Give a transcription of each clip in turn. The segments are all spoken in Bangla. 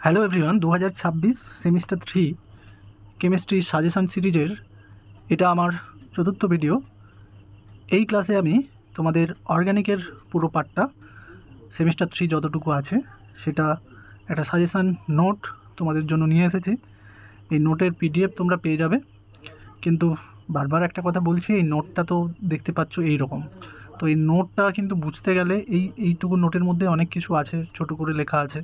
Hello everyone, 2026 semester 3 chemistry suggestion সিরিজের এটা আমার চতুর্থ ভিডিও। এই ক্লাসে আমি তোমাদের অর্গানিকের পুরো পার্টটা সেমিস্টার 3 যতটুকু আছে সেটা একটা সাজেশন নোট তোমাদের জন্য নিয়ে এসেছি। এই নোটের পিডিএফ তোমরা পেয়ে যাবে, কিন্তু বারবার একটা কথা বলছি, এই নোটটা তো দেখতে পাচ্ছ এই রকম। তো এই নোটটা কিন্তু বুঝতে গেলে এইটুকু নোটের মধ্যে অনেক কিছু আছে, ছোট করে লেখা আছে।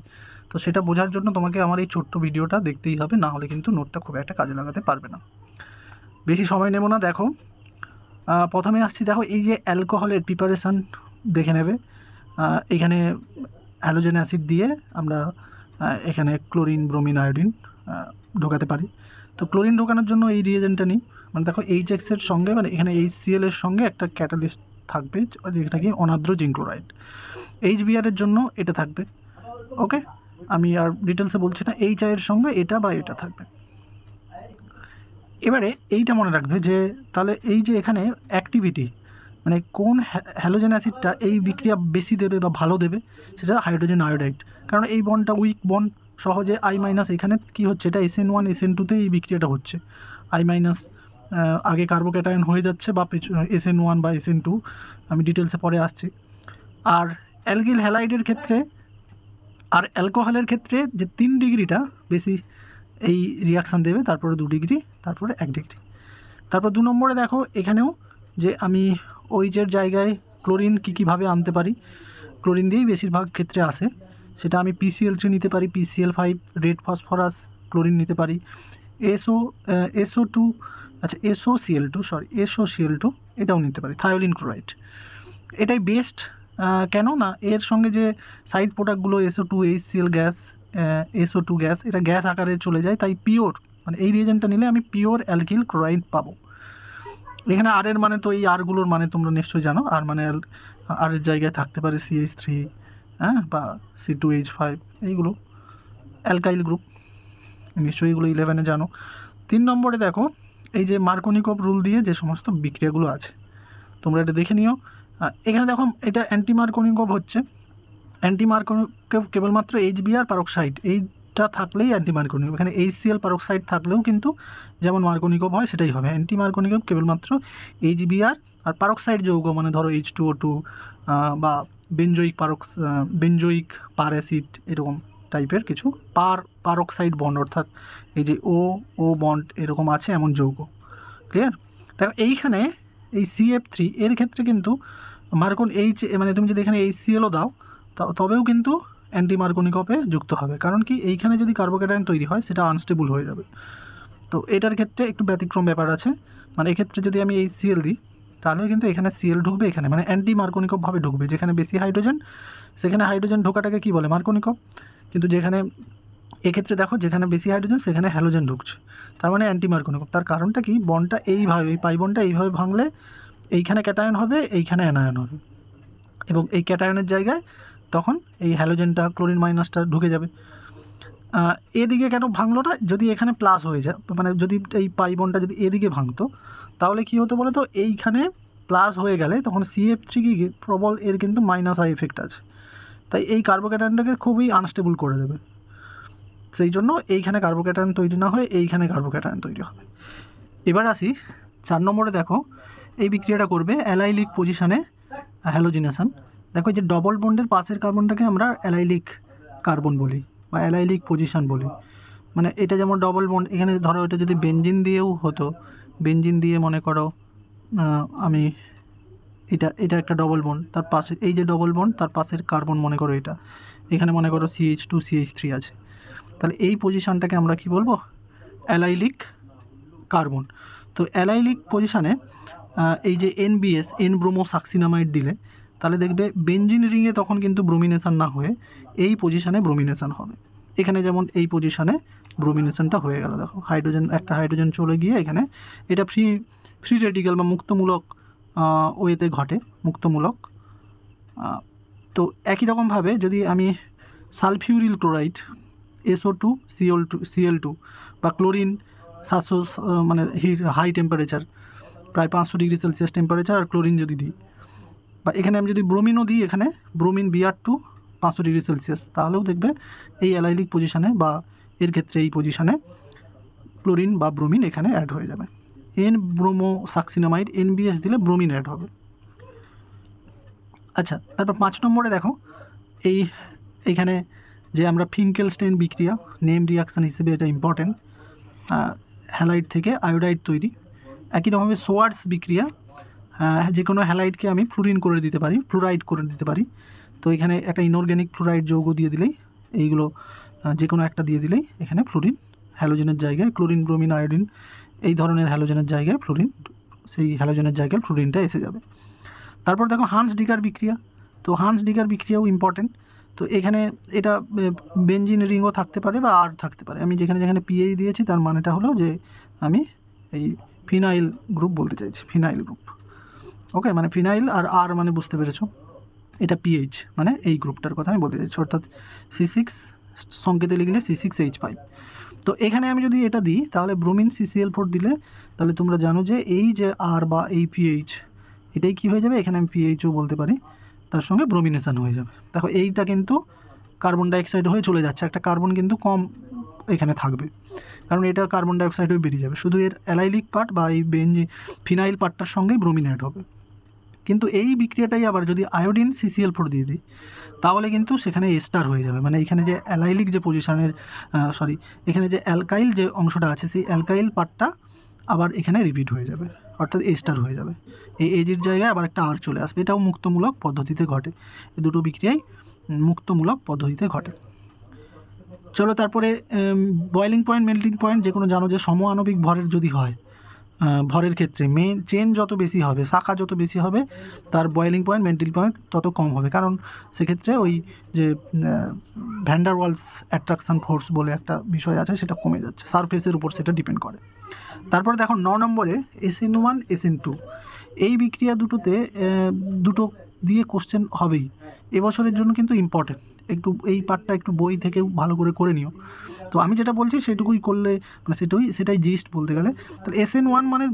তো সেটা বোঝার জন্য তোমাকে আমার এই ছোট্ট ভিডিওটা দেখতেই হবে, না হলে কিন্তু নোটটা খুব একটা কাজে লাগাতে পারবে না। বেশি সময় নেব না। দেখো, প্রথমে আসছি। দেখো, এই যে অ্যালকোহলের প্রিপারেশান দেখে নেবে। এখানে হ্যালোজেন অ্যাসিড দিয়ে আমরা এখানে ক্লোরিন, ব্রোমিন, আয়োডিন ঢোকাতে পারি। তো ক্লোরিন ঢোকানোর জন্য এই রিয়েজেন্টটা নিই। মানে দেখো, এইচএক্সের সঙ্গে, মানে এখানে HCl এর সঙ্গে একটা ক্যাটালিস্ট থাকবে, যেটা কি অনার্দ্র জিঙ্ক ক্লোরাইড। HBr এর জন্য এটা থাকবে। ওকে, আমি আর ডিটেলসে বলছি না। HI এর সঙ্গে এটা বা এটা থাকবে। এবারে এইটা মনে রাখবে যে তাহলে এই যে এখানে অ্যাক্টিভিটি, মানে কোন হ্যালোজেন অ্যাসিডটা এই বিক্রিয়া বেশি দেবে বা ভালো দেবে, সেটা হাইড্রোজেন আয়োডাইড। কারণ এই বন্ডটা উইক বন্ড, সহজে I-, এখানে কি হচ্ছে, এটা SN1 SN2তে এই বিক্রিয়াটা হচ্ছে। I- আগে কার্বোক্যাটায়ন হয়ে যাচ্ছে, বা SN1 বা SN2, আমি ডিটেলসে পরে আসছি। আর অ্যালকিল হ্যালাইডের ক্ষেত্রে আর অ্যালকোহলের ক্ষেত্রে যে 3 ডিগ্রিটা বেশি এই রিয়াকশান দেবে, তারপরে 2 ডিগ্রি, তারপরে 1 ডিগ্রি। তারপর 2 নম্বরে দেখো, এখানেও যে আমি ওইচের জায়গায় ক্লোরিন কীভাবে আনতে পারি। ক্লোরিন দিয়েই বেশিরভাগ ক্ষেত্রে আসে। সেটা আমি PCl3 নিতে পারি, PCl5, রেড ফসফরাস ক্লোরিন নিতে পারি, SO2, আচ্ছা SOCl2 এটাও নিতে পারি, থায়োলিন ক্লোরাইড। এটাই বেস্ট। কেন না, এর সঙ্গে যে সাইড প্রোডাক্টগুলো SO2, HCl gas, SO2 gas, এটা গ্যাস আকারে চলে যায়। তাই পিওর, মানে এই রিয়েজেন্টটা নিলে আমি পিওর অ্যালকিল ক্লোরাইড পাবো। এখানে আর এর মানে তো এই আরগুলোর মানে তোমরা নিশ্চয়ই জানো। আর মানে আর এর জায়গায় থাকতে পারে CH3, বা C2H5, এইগুলো অ্যালকাইল গ্রুপ, নিশ্চয়ই এগুলো 11-এ জানো। 3 নম্বরে দেখো, এই যে মার্কোনিকভ রুল দিয়ে যে সমস্ত বিক্রিয়াগুলো আছে তোমরা এটা দেখে নিও। এখানে দেখো, এটা অ্যান্টি মার্কোনিকভ হচ্ছে। অ্যান্টি মার্কোনিকভ কেবলমাত্র HBr পারক্সাইড এইটা থাকলেই অ্যান্টি মার্কোনিকভ। এখানে HCl পারক্সাইড থাকলেও কিন্তু যেমন মার্কোনিকভ হয় সেটাই হবে। অ্যান্টি মার্কোনিকভ কেবলমাত্র HBr আর পারক্সাইড যৌগ, মানে ধরো H2O2, বা বেঞ্জোইক পার অ্যাসিড, এরকম টাইপের কিছু পারক্সাইড বন্ড, অর্থাৎ এই যে ও বন্ড এরকম আছে এমন যৌগ। ক্লিয়ার? দেখো, এইখানে এই CF3 এর ক্ষেত্রে কিন্তু মানে তুমি যদি এখানে HClও দাও, তবেও কিন্তু অ্যান্টি মার্কোনিকভে যুক্ত হবে। কারণ কি, এইখানে যদি কার্বোক্যাটায়ন তৈরি হয় সেটা আনস্টেবল হয়ে যাবে। তো এটার ক্ষেত্রে একটু ব্যতিক্রম ব্যাপার আছে। মানে এক্ষেত্রে যদি আমি HCl দিই, তাহলেও কিন্তু এখানে Cl ঢুকবে, এখানে মানে অ্যান্টি মার্কোনিকভভাবে ঢুকবে। যেখানে বেশি হাইড্রোজেন, সেখানে হাইড্রোজেন ঢোকাটাকে কী বলে, মার্কোনিকভ। কিন্তু যেখানে, এক্ষেত্রে দেখো, যেখানে বেশি হাইড্রোজেন সেখানে হ্যালোজেন ঢুকছে, তার মানে অ্যান্টি মার্কোনিকভ। তার কারণটা কি, বন্ডটা এইভাবে, এই পাই বন্ডটা এইভাবে ভাঙলে এইখানে ক্যাটায়ন হবে, এইখানে অ্যানায়ন হবে, এবং এই ক্যাটায়নের জায়গায় তখন এই হ্যালোজেনটা, ক্লোরিন মাইনাসটা ঢুকে যাবে। এদিকে কেন ভাঙলো না, যদি এখানে প্লাস হয়ে যায়, মানে যদি এই পাই বন্ডটা যদি এদিকে ভাঙতো, তাহলে কী হতো বলো তো, এইখানে প্লাস হয়ে গেলে তখন CF3 কি প্রবল, এর কিন্তু -I এফেক্ট আছে। তাই এই কার্বোক্যাটায়নটাকে খুবই আনস্টেবল করে দেবে। সেই জন্য এইখানে কার্বোক্যাটায়ন তৈরি না হয়ে এইখানে কার্বোক্যাটায়ন তৈরি হবে। এবার আসি 4 নম্বরে। দেখো, এই বিক্রিয়াটা করবে অ্যালাইলিক পজিশানে হ্যালোজিনেশন। দেখো, যে ডবল বন্ডের পাশের কার্বনটাকে আমরা অ্যালাইলিক কার্বন বলি বা অ্যালাইলিক পজিশান বলি। মানে এটা যেমন ডবল বন্ড, এখানে ধরো এটা যদি বেনজিন দিয়েও হতো, বেনজিন দিয়ে মনে করো আমি এটা একটা ডবল বন্ড, তার পাশে এই যে ডবল বন্ড, তার পাশের কার্বন মনে করো এটা, এখানে মনে করো CH2 CH3 আছে, তাহলে এই পজিশানটাকে আমরা কি বলবো, অ্যালাইলিক কার্বন। তো অ্যালাইলিক পজিশানে এই যে NBS, N ব্রোমোসাক্সিনামাইড দিলে, তাহলে দেখবে বেনজিন রিংয়ে তখন কিন্তু ব্রোমিনেশন না হয়ে এই পজিশানে ব্রোমিনেশন হবে। এখানে যেমন এই পজিশানে ব্রোমিনেশনটা হয়ে গেল। দেখো, একটা হাইড্রোজেন চলে গিয়ে এখানে, এটা ফ্রি রেডিক্যাল বা মুক্তমূলক ওয়েতে ঘটে, মুক্তমূলক। তো একই রকমভাবে যদি আমি সালফিউরিল ক্লোরাইড, SO2 Cl2 বা ক্লোরিন 700, মানে হাই টেম্পারেচার, প্রায় 500 ডিগ্রি সেলসিয়াস টেম্পারেচার, আর ক্লোরিন যদি দিই, বা এখানে আমি যদি ব্রোমিনও দিই, এখানে ব্রোমিন Br2 500°C, তাহলেও দেখবে এই অ্যালাইলিক পজিশানে বা এর ক্ষেত্রে এই পজিশানে ক্লোরিন বা ব্রোমিন এখানে অ্যাড হয়ে যাবে। এন ব্রোমো সাকসিনামাইড NBS দিলে ব্রোমিন অ্যাড হবে। আচ্ছা, তারপর 5 নম্বরে দেখো এইখানে যে আমরা ফিঙ্কেলস্টেইন বিক্রিয়া, নেম রিয়াকশান হিসেবে এটা ইম্পর্টেন্ট, হ্যালাইড থেকে আয়োডাইড তৈরি। একই রকমভাবে সোয়ার্টস বিক্রিয়া, যে কোনো হ্যালাইডকে আমি ফ্লুরিন করে দিতে পারি, ফ্লুরাইড করে দিতে পারি। তো এখানে একটা ইনঅর্গ্যানিক ফ্লুরাইড যৌগ দিয়ে দিলেই, এইগুলো যে কোনো একটা দিয়ে দিলেই এখানে ফ্লুরিন, হ্যালোজেনের জায়গায় ক্লোরিন, ব্রোমিন, আয়োডিন এই ধরনের হ্যালোজেনের জায়গায় ফ্লুরিন, সেই হ্যালোজেনের জায়গায় ফ্লুরিনটা এসে যাবে। তারপর দেখো হান্স ডিগার বিক্রিয়া, তো হান্স ডিগার বিক্রিয়াও ইম্পর্টেন্ট। তো এখানে এটা বেঞ্জিন রিংও থাকতে পারে বা আর থাকতে পারে। আমি যেখানে যেখানে পিএইচ দিয়েছি তার মানেটা হলো যে আমি এই ফিনাইল গ্রুপ বলতে চাইছি, ফিনাইল গ্রুপ। ওকে, মানে ফিনাইল আর মানে বুঝতে পেরেছো, এটা পিএইচ মানে এই গ্রুপটার কথা আমি বলতে চাইছি, অর্থাৎ C6 সংকেতে লিখলে C6H5। তো এখানে আমি যদি এটা দিই তাহলে ব্রোমিন CCl4 দিলে তাহলে তোমরা জানো যে এই যে আর বা এই পিএইচ এটাই কী হয়ে যাবে, এখানে আমি পিএইচও বলতে পারি, তার সঙ্গে ব্রোমিনেশান হয়ে যাবে। দেখো এইটা কিন্তু কার্বন ডাইঅক্সাইড হয়ে চলে যাচ্ছে, একটা কার্বন কিন্তু কম এখানে থাকবে, কারণ এটা কার্বন ডাইঅক্সাইড হয়ে বেরিয়ে যাবে, শুধু এর অ্যালাইলিক পার্ট বা এই ফিনাইল পার্টটার সঙ্গেই ব্রোমিন অ্যাড হবে। কিন্তু এই বিক্রিয়াটাই আবার যদি আয়োডিন CCl4 দিয়ে দিই তাহলে কিন্তু সেখানে এস্টার হয়ে যাবে, মানে এখানে যে অ্যালাইলিক যে পজিশনের এখানে যে অ্যালকাইল যে অংশটা আছে সেই অ্যালকাইল পার্টটা আবার এখানে রিপিট হয়ে যাবে, অর্থাৎ এস্টার হয়ে যাবে। এই এজির জায়গায় আবার একটা আর চলে আসবে, এটাও মুক্তমূলক পদ্ধতিতে ঘটে, এই দুটো বিক্রিয়াই মুক্তমূলক পদ্ধতিতে ঘটে। চলো তারপরে বয়েলিং পয়েন্ট, মেল্টিং পয়েন্ট, যে কোনো জানো যে সম আণবিক ভরের যদি হয়, ভরের ক্ষেত্রে চেন যত বেশি হবে, শাখা যত বেশি হবে, তার বয়েলিং পয়েন্ট, মেল্টিং পয়েন্ট তত কম হবে, কারণ সেক্ষেত্রে ওই যে van der Waals attraction force বলে একটা বিষয় আছে সেটা কমে যাচ্ছে, সারফেসের উপর সেটা ডিপেন্ড করে। তারপরে দেখো 9 নম্বরে SN1 SN2 এই বিক্রিয়া দুটোতে দুটো দিয়ে কোশ্চেন হবেই, এবছরের জন্য কিন্তু ইম্পর্টেন্ট, একটু এই পার্টটা একটু বই থেকে ভালো করে নিও। তো আমি যেটা বলছি সেটুকুই করলে মানে সেটাই জিস্ট বলতে গেলে। তাহলে SN1 মানে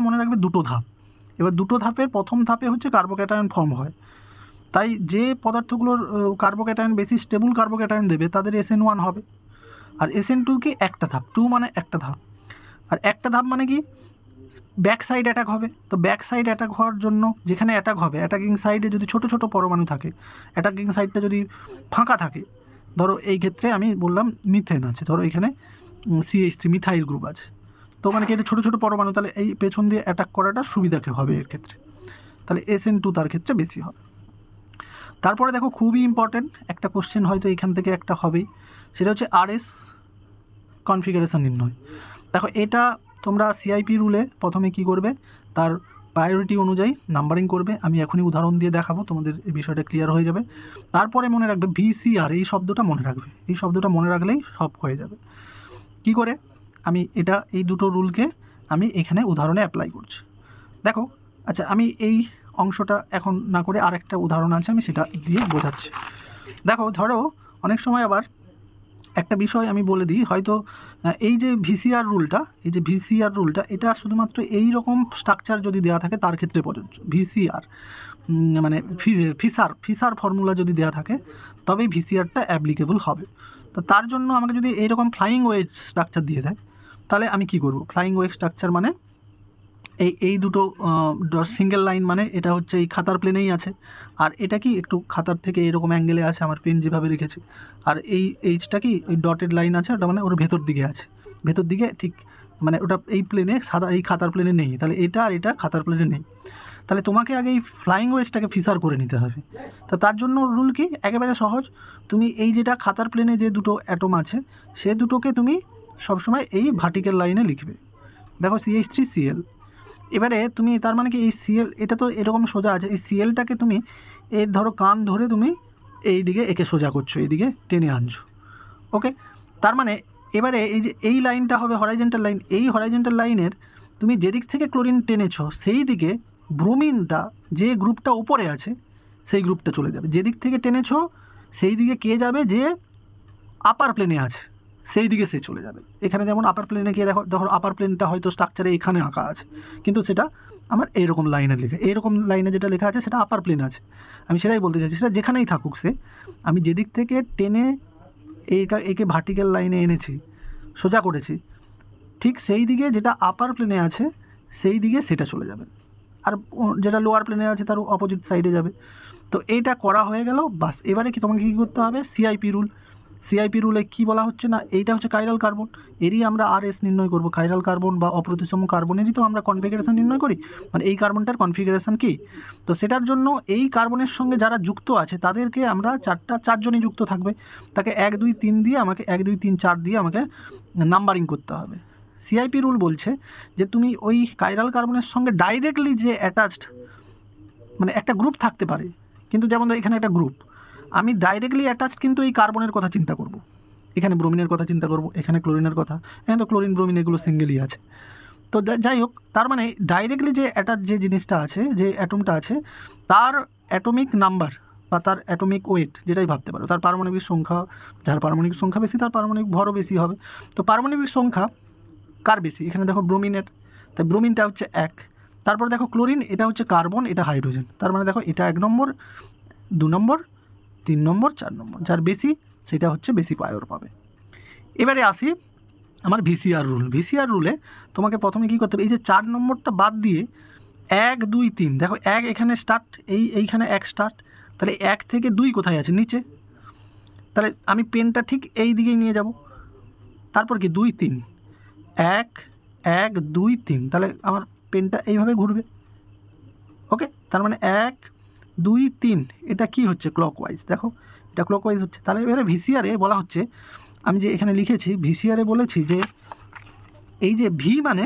মনে রাখবে দুটো ধাপ। এবার দুটো ধাপের প্রথম ধাপে হচ্ছে কার্বোক্যাটায়ন ফর্ম হয়, তাই যে পদার্থগুলোর কার্বোক্যাটায়ন বেশি স্টেবল কার্বোক্যাটায়ন দেবে তাদের SN1 হবে। আর SN2 কি একটা ধাপ, 2 মানে একটা ধাপ, আর একটা ধাপ মানে কি ব্যাক সাইড অ্যাটাক হবে। তো ব্যাক সাইড অ্যাটাক হওয়ার জন্য যেখানে অ্যাটাক হবে, অ্যাটাকিং সাইডে যদি ছোটো ছোটো পরমাণু থাকে, অ্যাটাকিং সাইডটা যদি ফাঁকা থাকে, ধরো এই ক্ষেত্রে আমি বললাম মিথেন আছে, ধরো এখানে CH3 মিথাইল গ্রুপ আছে, তো ওখানে কি এটা ছোটো ছোটো পরমাণু, তাহলে এই পেছন দিয়ে অ্যাটাক করাটা সুবিধাকে হবে এর ক্ষেত্রে, তাহলে SN2 তার ক্ষেত্রে বেশি হবে। তারপরে দেখো খুবই ইম্পর্টেন্ট একটা কোশ্চেন হয়তো এখান থেকে একটা হবেই, সেটা হচ্ছে RS কনফিগারেশন নির্ণয়। দেখো এটা তোমরা CIP রুলে প্রথমে কি করবে, তার প্রায়োরিটি অনুযায়ী নাম্বারিং করবে, আমি এখনই উদাহরণ দিয়ে দেখাবো, তোমাদের এই বিষয়টা ক্লিয়ার হয়ে যাবে। তারপরে মনে রাখবে VCR, এই শব্দটা মনে রাখবে, এই শব্দটা মনে রাখলেই সব হয়ে যাবে। কি করে আমি এই দুটো রুলকে আমি এখানে উদাহরণে অ্যাপ্লাই করছি, দেখো। আচ্ছা, আমি এই অংশটা এখন না করে আরেকটা উদাহরণ আছে আমি সেটা দিয়ে বোঝাচ্ছি। দেখো ধরো অনেক সময় আবার একটা বিষয় আমি বলে দিই, হয়তো এই যে VCR রুলটা এটা শুধুমাত্র এই রকম স্ট্রাকচার যদি দেওয়া থাকে তার ক্ষেত্রে প্রযোজ্য। VCR মানে ফিসার ফর্মুলা যদি দেওয়া থাকে তবেই VCRটা অ্যাপ্লিকেবল হবে। তো তার জন্য আমাকে যদি এইরকম ফ্লাইং ওয়েজ স্ট্রাকচার দিয়ে দেয় তাহলে আমি কি করব, ফ্লাইং ওয়েজ স্ট্রাকচার মানে এই দুটো সিঙ্গেল লাইন, মানে এটা হচ্ছে এই খাতার প্লেনেই আছে, আর এটা কি একটু খাতার থেকে এরকম অ্যাঙ্গেলে আছে, আমার পেন যেভাবে রেখেছে, আর এই এইচটা কি ওই ডটেড লাইন আছে, ওটা মানে ওর ভেতর দিকে আছে, ভেতর দিকে ঠিক মানে ওটা এই প্লেনে সাদা, এই খাতার প্লেনে নেই, তাহলে এটা আর এটা খাতার প্লেনে নেই, তাহলে তোমাকে আগে এই ফ্লাইং ওয়েজটাকে ফিসার করে নিতে হবে। তো তার জন্য রুল কি, একেবারে সহজ, তুমি এই যেটা খাতার প্লেনে যে দুটো অ্যাটম আছে সে দুটোকে তুমি সবসময় এই ভার্টিক্যাল লাইনে লিখবে। দেখো CH3Cl, এবারে তুমি তার মানে কি এই Cl, এটা তো এরকম সোজা আছে, এই Clটাকে তুমি এর ধরো কান ধরে তুমি এই দিকে একে সোজা করছো, এই দিকে টেনে আনছো। ওকে, তার মানে এবারে এই যে এই লাইনটা হবে হরাইজন্টাল লাইন, এই হরাইজন্টাল লাইনের তুমি যেদিক থেকে ক্লোরিন টেনেছো সেই দিকে ব্রোমিনটা যে গ্রুপটা উপরে আছে সেই গ্রুপটা চলে যাবে, যেদিক থেকে টেনেছো সেই দিকে কে যাবে, যে আপার প্লেনে আছে সেই দিকে সে চলে যাবে। এখানে যেমন আপার প্লেনে গিয়ে দেখো আপার প্লেনটা হয়তো স্ট্রাকচারে এখানে আঁকা আছে, কিন্তু সেটা আমার এইরকম লাইনে লেখা, এইরকম লাইনে যেটা লেখা আছে সেটা আপার প্লেন আছে, আমি সেটাই বলতে চাইছি। সেটা যেখানেই থাকুক সে, আমি যেদিক থেকে টেনে একে ভার্টিক্যাল লাইনে এনেছি, সোজা করেছি, ঠিক সেই দিকে যেটা আপার প্লেনে আছে সেই দিকে সেটা চলে যাবে, আর যেটা লোয়ার প্লেনে আছে তার অপোজিট সাইডে যাবে। তো এইটা করা হয়ে গেল, বাস। এবারে কি তোমাকে কী করতে হবে, সিআইপি রুল। সিআইপি রুলে কী বলা হচ্ছে না, এইটা হচ্ছে কাইরাল কার্বন, এরই আমরা আরএস নির্ণয় করব। কাইরাল কার্বন বা অপ্রতিসম কার্বনেরই তো আমরা কনফিগারেশন নির্ণয় করি, মানে এই কার্বনটার কনফিগারেশন কী। তো সেটার জন্য এই কার্বনের সঙ্গে যারা যুক্ত আছে তাদেরকে আমরা চারজনই যুক্ত থাকবে, তাকে 1 2 3 দিয়ে আমাকে 1 2 3 4 দিয়ে আমাকে নাম্বারিং করতে হবে। সিআইপি রুল বলছে যে তুমি ওই কাইরাল কার্বনের সঙ্গে ডাইরেক্টলি যে অ্যাটাচড, মানে একটা গ্রুপ থাকতে পারে, কিন্তু যেমন এখানে একটা গ্রুপ, আমি ডাইরেক্টলি অ্যাটাচ কিন্তু এই কার্বনের কথা চিন্তা করব, এখানে ব্রোমিনের কথা চিন্তা করব, এখানে ক্লোরিনের কথা, এখানে তো ক্লোরিন ব্রোমিন এগুলো সিঙ্গেলই আছে। তো যাই হোক, তার মানে ডাইরেক্টলি যে অ্যাটাচ যে জিনিসটা আছে, যে অ্যাটমটা আছে, তার অ্যাটমিক নাম্বার বা তার অ্যাটমিক ওয়েট যেটাই ভাবতে পারো, তার পারমাণবিক সংখ্যা, যার পারমাণবিক সংখ্যা বেশি তার পারমাণবিক ভরও বেশি হবে। তো পারমাণবিক সংখ্যা কার বেশি, এখানে দেখো ব্রোমিনের, তাই ব্রোমিনটা হচ্ছে 1। তারপর দেখো ক্লোরিন, এটা হচ্ছে কার্বন, এটা হাইড্রোজেন, তার মানে দেখো এটা 1 নম্বর, 2 নম্বর, 3 নম্বর, 4 নম্বর, যার বেশি সেটা হচ্ছে বেশি পাওয়ার পাবে। এবারে আসি আমার ভিসিআর রুল। ভিসিআর রুলে তোমাকে প্রথমে কী করতে হবে, এই যে 4 নম্বরটা বাদ দিয়ে 1 2 3, দেখো 1 এখানে স্টার্ট, এইখানে 1 স্টার্ট, তাহলে 1 থেকে 2 কোথায় আছে, নিচে, তাহলে আমি পেনটা ঠিক এই দিকেই নিয়ে যাব, তারপর কি 2 3, 1 1 2 3, তাহলে আমার পেনটা এইভাবে ঘুরবে। ওকে, তার মানে 1 2 3, এটা কি হচ্ছে, ক্লকওয়াইজ, দেখো এটা ক্লকওয়াইজ হচ্ছে। তাহলে এবারে ভিসিআরে বলা হচ্ছে, আমি যে এখানে লিখেছি ভিসিআরে বলেছি যে এই যে ভি মানে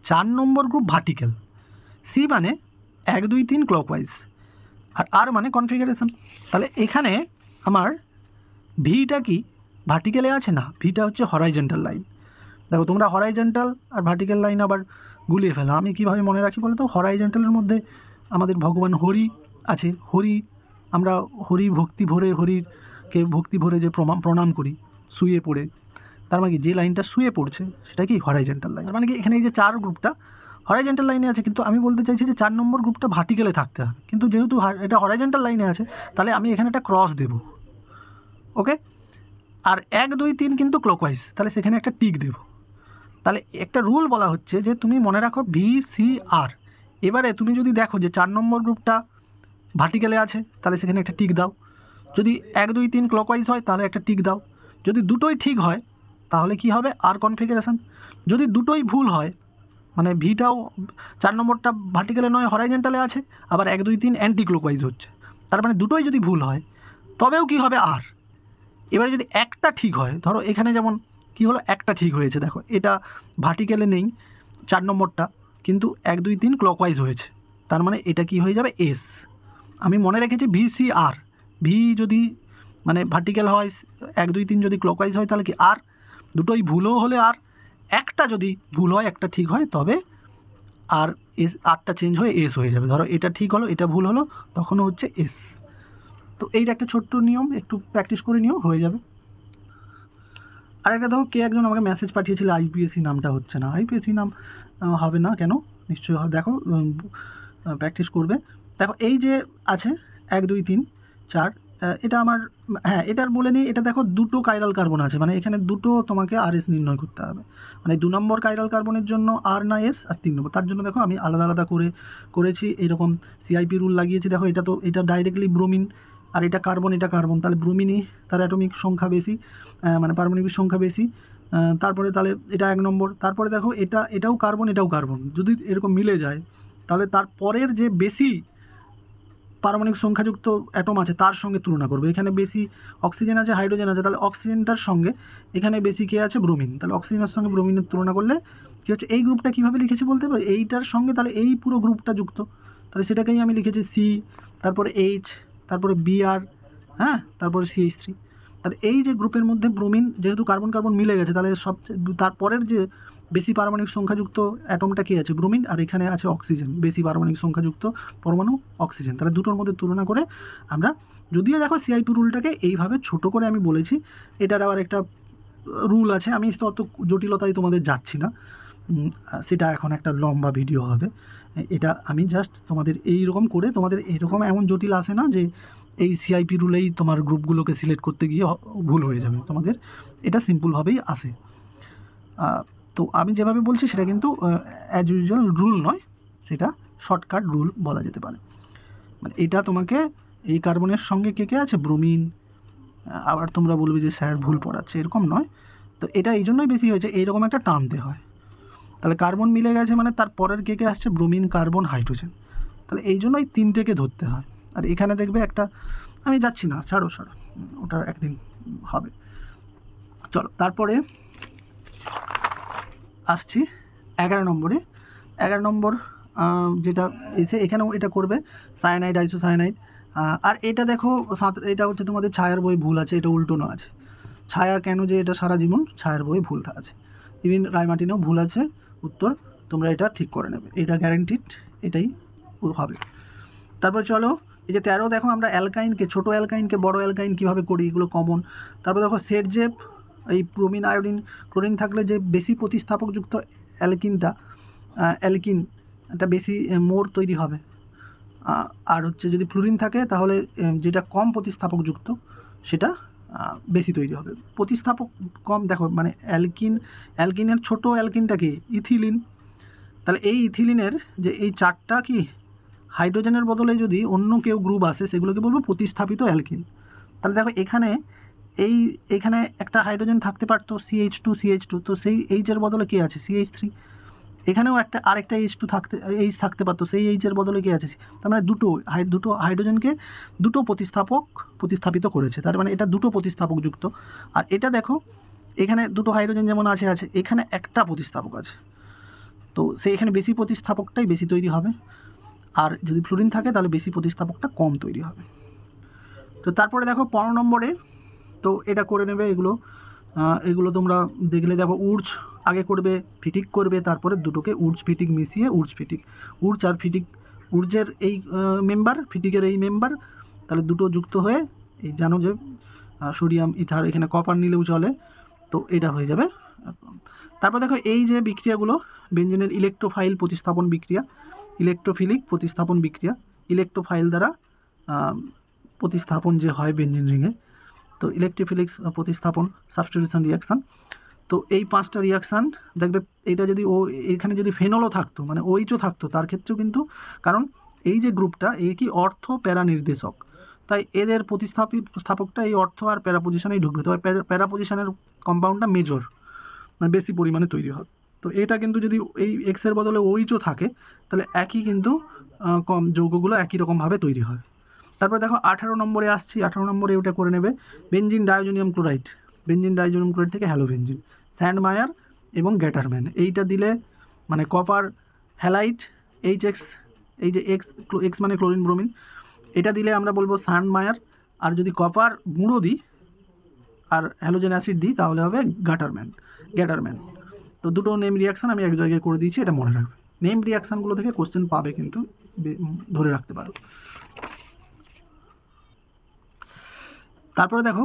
4 নম্বর গ্রুপ ভার্টিক্যাল, সি মানে 1 2 3 ক্লকওয়াইজ, আর আর মানে কনফিগারেশন। তাহলে এখানে আমার ভিটা কি ভার্টিক্যালে আছে না, ভিটা হচ্ছে হরাইজন্টাল লাইন। দেখো তোমরা হরাইজন্টাল আর ভার্টিক্যাল লাইন আবার গুলিয়ে ফেলো, আমি কীভাবে মনে রাখি বলো তো, হরাইজন্টালের মধ্যে আমাদের ভগবান হরি আছে, হরি, আমরা হরি ভক্তি ভরে, হরিকে ভক্তি ভরে যে প্রণাম করি শুয়ে পড়ে, তার মানে কি যে লাইনটা শুয়ে পড়ছে সেটা কি হরাইজন্টাল লাইন। তার মানে কি এখানে এই যে 4 গ্রুপটা হরাইজন্টাল লাইনে আছে, কিন্তু আমি বলতে চাইছি যে 4 নম্বর গ্রুপটা ভার্টিক্যালে থাকতে হবে, কিন্তু যেহেতু এটা হরাইজন্টাল লাইনে আছে তাহলে আমি এখানে একটা ক্রস দেব। ওকে, আর 1 2 3 কিন্তু ক্লকওয়াইজ, তাহলে সেখানে একটা টিক দেব। তাহলে একটা রুল বলা হচ্ছে যে তুমি মনে রাখো ভিসিআর। এবারে তুমি যদি দেখো যে 4 নম্বর গ্রুপটা ভার্টিক্যালে আছে তাহলে সেখানে একটা টিক দাও, যদি 1 2 3 ক্লকওয়াইজ হয় তাহলে একটা টিক দাও, যদি দুটোই ঠিক হয় তাহলে কি হবে, আর কনফিগারেশন। যদি দুটোই ভুল হয়, মানে ভিটাও 4 নম্বরটা ভার্টিক্যালে নয় হরাইজন্টালে আছে, আবার 1 2 3 অ্যান্টি ক্লকওয়াইজ হচ্ছে, তার মানে দুটোই যদি ভুল হয় তবেও কি হবে, আর। এবারে যদি একটা ঠিক হয়, ধরো এখানে যেমন কি হলো, একটা ঠিক হয়েছে, দেখো এটা ভার্টিক্যালে নেই 4 নম্বরটা, কিন্তু 1 2 3 ক্লকওয়াইজ হয়েছে, তার মানে এটা কি হয়ে যাবে, এস। আমি মনে রেখেছি ভিসিআর, ভি যদি মানে ভার্টিক্যাল হয়, 1 2 3 যদি ক্লকওয়াইজ হয় তাহলে কি আর, দুটোই ভুলও হলে আর, একটা যদি ভুল হয় একটা ঠিক হয় তবে আর এস, আরটা চেঞ্জ হয়ে এস হয়ে যাবে। ধরো এটা ঠিক হলো এটা ভুল হলো তখনও হচ্ছে এস। তো এইটা একটা ছোট্ট নিয়ম, একটু প্র্যাকটিস করে নিও, হয়ে যাবে। আর একটা দেখো, কে একজন আমাকে মেসেজ পাঠিয়েছিল আইপিএসসি নামটা হচ্ছে না, আইপিএসসি নাম হবে না কেন, নিশ্চয়ই দেখো প্র্যাকটিস করবে। দেখো এই যে আছে 1 2 3 4, এটা আমার, হ্যাঁ এটার বলে নিই, এটা দেখো দুটো কাইরাল কার্বন আছে, মানে এখানে দুটো তোমাকে আরএস নির্ণয় করতে হবে, মানে 2 নম্বর কাইরাল কার্বনের জন্য আর না এস, আর 3 নম্বর, তার জন্য দেখো আমি আলাদা আলাদা করেছি, এরকম সিআইপি রুল লাগিয়েছি। দেখো এটা তো এটা ডাইরেক্টলি ব্রোমিন, আর এটা কার্বন, তাহলে ব্রোমিনই তার অ্যাটমিক সংখ্যা বেশি, মানে পারমাণবিক সংখ্যা বেশি। তারপরে তাহলে এটা 1 নম্বর, তারপরে দেখো এটাও কার্বন, যদি এরকম মিলে যায় তাহলে তার পরের যে বেশি পারমাণবিক সংখ্যাযুক্ত অ্যাটম আছে তার সঙ্গে তুলনা করবে, এখানে বেশি অক্সিজেন আছে, হাইড্রোজেন আছে, তাহলে অক্সিজেনটার সঙ্গে এখানে বেশি কে আছে, ব্রোমিন, তাহলে অক্সিজেনের সঙ্গে ব্রোমিনের তুলনা করলে কী হচ্ছে, এই গ্রুপটা কীভাবে লিখেছি বলতে পারবে, এইটার সঙ্গে তাহলে এই পুরো গ্রুপটা যুক্ত, তাহলে সেটাকেই আমি লিখেছি সি, তারপরে এইচ, তারপরে বিআর, হ্যাঁ, তারপরে CH3। তাহলে এই যে গ্রুপের মধ্যে ব্রোমিন যেহেতু কার্বন কার্বন মিলে গেছে, তাহলে সবচেয়ে তারপরের যে বেশি পারমাণবিক সংখ্যাযুক্ত অ্যাটমটা কী আছে, ব্রোমিন, আর এখানে আছে অক্সিজেন, বেশি পারমাণবিক সংখ্যাযুক্ত পরমাণু অক্সিজেন। তাহলে দুটোর মধ্যে তুলনা করে আমরা, যদিও দেখো সিআইপি রুলটাকে এইভাবে ছোট করে আমি বলেছি, এটার আবার একটা রুল আছে, আমি তো অত জটিলতায় তোমাদের যাচ্ছি না, সেটা এখন একটা লম্বা ভিডিও হবে। এটা আমি জাস্ট তোমাদের এইরকম করে, তোমাদের এইরকম এমন জটিল আসে না যে এই সিআইপি রুলেই তোমার গ্রুপগুলোকে সিলেক্ট করতে গিয়ে ভুল হয়ে যাবে, তোমাদের এটা সিম্পলভাবেই আসে। তো আমি যেভাবে বলছি সেটা কিন্তু অ্যাজ ইউজুয়াল রুল নয়, সেটা শর্টকাট রুল বলা যেতে পারে। মানে এটা তোমাকে এই কার্বনের সঙ্গে কে কে আছে, ব্রোমিন, আবার তোমরা বলবে যে স্যার ভুল পড়াচ্ছে, এরকম নয়। তো এটা এই জন্যই বেশি হয়েছে, এইরকম একটা টানতে হয়। তাহলে কার্বন মিলে গেছে মানে তার পরের কে কে আসছে, ব্রোমিন, কার্বন, হাইড্রোজেন। তাহলে এই জন্যই তিনটেকে ধরতে হয়। আর এখানে দেখবে একটা, আমি যাচ্ছি না, ছাড়ো ওটা একদিন হবে। চলো তারপরে আসছি 11 নম্বরে। 11 নম্বর যেটা এসে এখানেও এটা করবে সায়ানাইড, আইসোসায়ানাইড। আর এটা দেখো এটা হচ্ছে তোমাদের ছায়ার বই ভুল আছে, এটা উল্টোনো আছে। ছায়া কেন যে এটা সারা জীবন, ছায়ার বই ভুল আছে। ইভিন রায়মার্টিনেও ভুল আছে উত্তর, তোমরা এটা ঠিক করে নেবে, এটা গ্যারেন্টিড, এটাই হবে। তারপর চলো এই যে 13 দেখো, আমরা অ্যালকাইনকে, ছোটো অ্যালকাইনকে বড় অ্যালকাইন কীভাবে করি, এগুলো কমন। তারপর দেখো সেট জেপ, এই ব্রোমিন, আয়োডিন, ক্লোরিন থাকলে যে বেশি প্রতিস্থাপকযুক্ত অ্যালকিন এটা বেশি মোর তৈরি হবে। আর হচ্ছে যদি ফ্লুরিন থাকে তাহলে যেটা কম প্রতিস্থাপকযুক্ত সেটা বেশি তৈরি হবে। প্রতিস্থাপক কম, দেখো মানে অ্যালকিনের ছোটো অ্যালকিনটা কি, ইথিলিন। তাহলে এই ইথিলিনের যে এই চারটা কি হাইড্রোজেনের বদলে যদি অন্য কেউ গ্রুপ আসে সেগুলোকে বলবো প্রতিস্থাপিত অ্যালকিন। তাহলে দেখো এখানে একটা হাইড্রোজেন থাকতে পারতো CH2, তো সেই এইচের বদলে কে আছে, CH3। এখানেও আরেকটা এইচ থাকতে পারতো, সেই এইচের বদলে কে আছে, তার মানে দুটো হাইড্রোজেনকে দুটো প্রতিস্থাপিত করেছে, তার মানে এটা দুটো প্রতিস্থাপকযুক্ত। আর এটা দেখো এখানে দুটো হাইড্রোজেন যেমন আছে এখানে একটা প্রতিস্থাপক আছে, তো এখানে বেশি প্রতিস্থাপকটাই বেশি তৈরি হবে। আর যদি ফ্লুরিন থাকে তাহলে বেশি প্রতিস্থাপকটা কম তৈরি হবে। তো তারপরে দেখো 15 নম্বরে, তো এটা করে নেবে এগুলো তোমরা দেখলে, দেখো উর্জ আগে করবে, ফিটিক করবে, তারপরে দুটোকে উর্জ ফিটিক মিশিয়ে উর্জ আর ফিটিক, উর্জের এই মেম্বার, ফিটিকের এই মেম্বার, তাহলে দুটো যুক্ত হয়ে এই জানো যে সোডিয়াম ইথার, এখানে কপার নিলেও চলে, তো এটা হয়ে যাবে। তারপর দেখো এই যে বিক্রিয়াগুলো, বেঞ্জিনের ইলেকট্রোফাইল প্রতিস্থাপন বিক্রিয়া, ইলেকট্রোফিলিক প্রতিস্থাপন বিক্রিয়া, ইলেকট্রোফাইল দ্বারা প্রতিস্থাপন যে হয় বেঞ্জিন রিংয়ে, তো ইলেকট্রোফিলিক প্রতিস্থাপন, সাবস্টিটিউশন রিয়াকশান। তো এই 5টা রিয়াকশান দেখবে, এটা যদি এখানে যদি ফেনলও থাকতো, মানে OH থাকতো, তার ক্ষেত্রেও কিন্তু, কারণ এই যে গ্রুপটা এই কি অর্থ প্যারা নির্দেশক, তাই এদের প্রতিস্থাপকটা এই অর্থ আর প্যারা পজিশনেই ঢুকবে, তবে প্যারা পজিশনের কম্পাউন্ডটা মেজর, মানে বেশি পরিমাণে তৈরি হবে। তো এটা কিন্তু যদি এই এক্সের বদলে OH থাকে তাহলে একই কিন্তু কম যৌগগুলো একই রকমভাবে তৈরি হয়। তারপরে দেখো 18 নম্বরে আসছি, 18 নম্বরে ওটা করে নেবে benzene diazonium chloride, benzene diazonium chloride থেকে হ্যালোবেঞ্জিন, স্যান্ডমায়ার এবং গ্যাটারম্যান, এইটা দিলে মানে কপার হ্যালাইট HX, এই যে এক্স মানে ক্লোরিন ব্রোমিন, এটা দিলে আমরা বলবো স্যান্ডমায়ার। আর যদি কপার গুঁড়ো দিই আর হ্যালোজেন অ্যাসিড দিই তাহলে হবে গ্যাটারম্যান। তো দুটো নেম রিয়াকশান আমি এক জায়গায় করে দিয়েছি, এটা মনে রাখবে। নেম রিয়াকশানগুলো থেকে কোশ্চেন পাবে, কিন্তু ধরে রাখতে পারো। তারপরে দেখো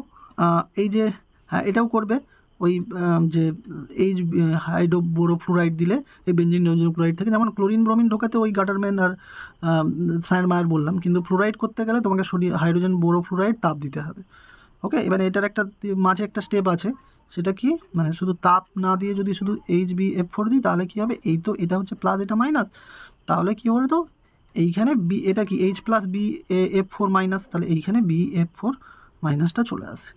এই যে হ্যাঁ এটাও করবে, ওই যে এই হাইড্রোবোরোফ্লুরাইড দিলে এই বেঞ্জিন ডাইজোনিয়াম ক্লোরাইড থেকে, যেমন ক্লোরিন ব্রোমিন ঢোকাতে ওই গ্যাটারম্যান আর স্যান্ডমায়ার বললাম, কিন্তু ফ্লুরাইড করতে গেলে তোমাকে হাইড্রোজেন বোরোফ্লুরাইড তাপ দিতে হবে। ওকে, এবারে এটার একটা মাঝে একটা স্টেপ আছে, সেটা কি, মানে শুধু তাপ না দিয়ে যদি শুধু HbF4 দিই তাহলে কী হবে, এই তো এটা হচ্ছে প্লাস, এটা মাইনাস, তাহলে কী হবে, তো এইখানে এটা কি H+BF4-, তাহলে এইখানে BF4- চলে আসে।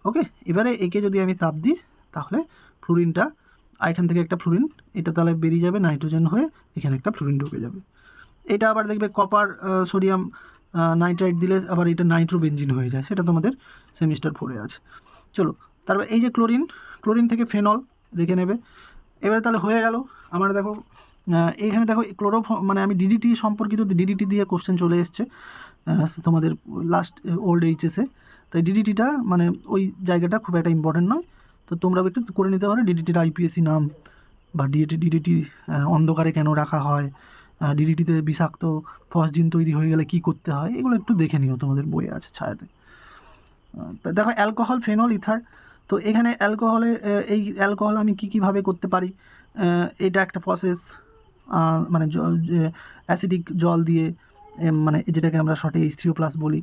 ওকে, এবারে একে যদি আমি তাপ দিই তাহলে ফ্লুরিনটা, এখান থেকে একটা ফ্লুরিন, এটা তাহলে বেরিয়ে যাবে নাইট্রোজেন হয়ে, এখানে একটা ফ্লুরিন ঢুকে যাবে। এটা আবার দেখবে কপার সোডিয়াম নাইট্রাইট দিলে আবার এটা নাইট্রোবেঞ্জিন হয়ে যায়, সেটা তোমাদের সেমিস্টার 4-এ আছে। চলো তারপর এই যে ক্লোরিন থেকে ফেনল দেখে নেবে। এবারে তাহলে হয়ে গেল আমার, দেখো এইখানে দেখো মানে আমি ডিডিটি সম্পর্কিত, ডিডিটি দিয়ে কোশ্চেন চলে এসছে তোমাদের লাস্ট ওল্ড এইচএসে, তাই ডিডিটিটা মানে ওই জায়গাটা খুব একটা ইম্পর্টেন্ট নয়, তো তোমরা একটু করে নিতে পারো ডিডিটির IPSC নাম, বা ডিডিটি অন্ধকারে কেন রাখা হয়, ডিডিটিতে বিষাক্ত ফসজিন তৈরি হয়ে গেলে কী করতে হয়, এগুলো একটু দেখে নিও, তোমাদের বইয়ে আছে ছায়াতে। তা দেখো অ্যালকোহল, ফেনল, ইথার, তো এখানে অ্যালকোহলে এই অ্যালকোহল আমি কীভাবে করতে পারি, এটা একটা প্রসেস, মানে অ্যাসিডিক জল দিয়ে, মানে যেটাকে আমরা শর্টে H3O+ বলি।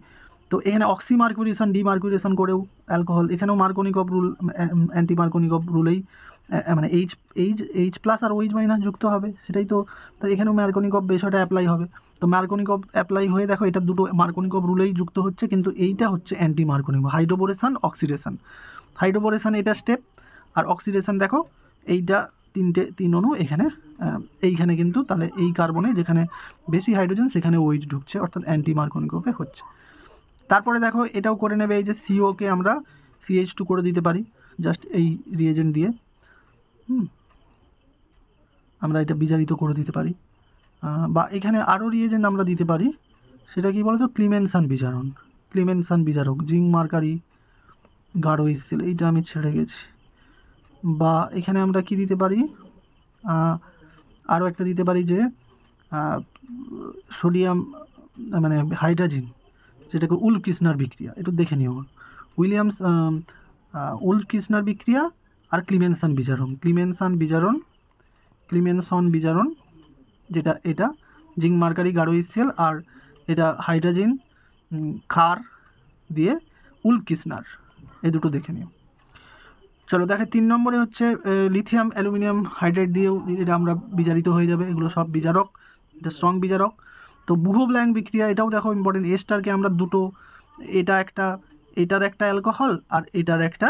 তো এখানে অক্সিমার্কুরিয়েশন ডিমার্কুরিয়েশন করেও অ্যালকোহল, এখানেও মার্কোনিকভ রুল, অ্যান্টি মার্কোনিকভ রুলেই মানে H+ আর OH- যুক্ত হবে, সেটাই তো। তো এখানেও মার্কোনিকভ বিষয়টা অ্যাপ্লাই হবে। তো মার্কোনিকভ অ্যাপ্লাই হয়ে দেখো এটা দুটো মার্কোনিকভ রুলেই যুক্ত হচ্ছে, কিন্তু এইটা হচ্ছে অ্যান্টি মার্কোনিকভ, হাইড্রোবোরেশন অক্সিডেশন। হাইড্রোবোরেশন এটা স্টেপ, আর অক্সিডেশন দেখো এইটা তিন অণু এখানে, এইখানে কিন্তু তাহলে এই কার্বনে যেখানে বেশি হাইড্রোজেন সেখানে OH ঢুকছে, অর্থাৎ অ্যান্টি মার্কোনিকভে হচ্ছে। তারপরে দেখো এটাও করে নেবে, এই যে CO-কে আমরা CH2 করে দিতে পারি জাস্ট এই রিয়েজেন্ট দিয়ে, আমরা এটা বিজারিত করে দিতে পারি, বা এখানে আরও রিয়েজেন্ট আমরা দিতে পারি, সেটা কি বলতো, ক্লিমেনসান বিজারণ, ক্লিমেনসান বিজারক, জিঙ্ক মার্কারি গাঢ় HCl, এইটা আমি ছেড়ে গেছি। বা এখানে আমরা কি দিতে পারি, আরও একটা দিতে পারি যে সোডিয়াম মানে হাইড্রোজেন, যেটাকে উলফ-কিসনার বিক্রিয়া, একটু দেখে নিও, উলফ-কিসনার বিক্রিয়া আর ক্লিমেনসন বিজারণ, যেটা এটা জিঙ্ক মার্কারি গাঢ় HCl, আর এটা হাইড্রোজেন ক্ষার দিয়ে উলফ-কিসনার, এই দুটো দেখে নিও। চলো দেখে 3 নম্বরে হচ্ছে লিথিয়াম অ্যালুমিনিয়াম হাইড্রাইড দিয়েও এটা আমরা বিজারিত হয়ে যাবে, এগুলো সব বিজারক, এটা স্ট্রং বিজারক। তো বুহো-ব্ল্যাঙ্ক বিক্রিয়া, এটাও দেখো ইম্পর্টেন্ট, এস্টারকে আমরা দুটো, এটার একটা অ্যালকোহল আর এটার একটা,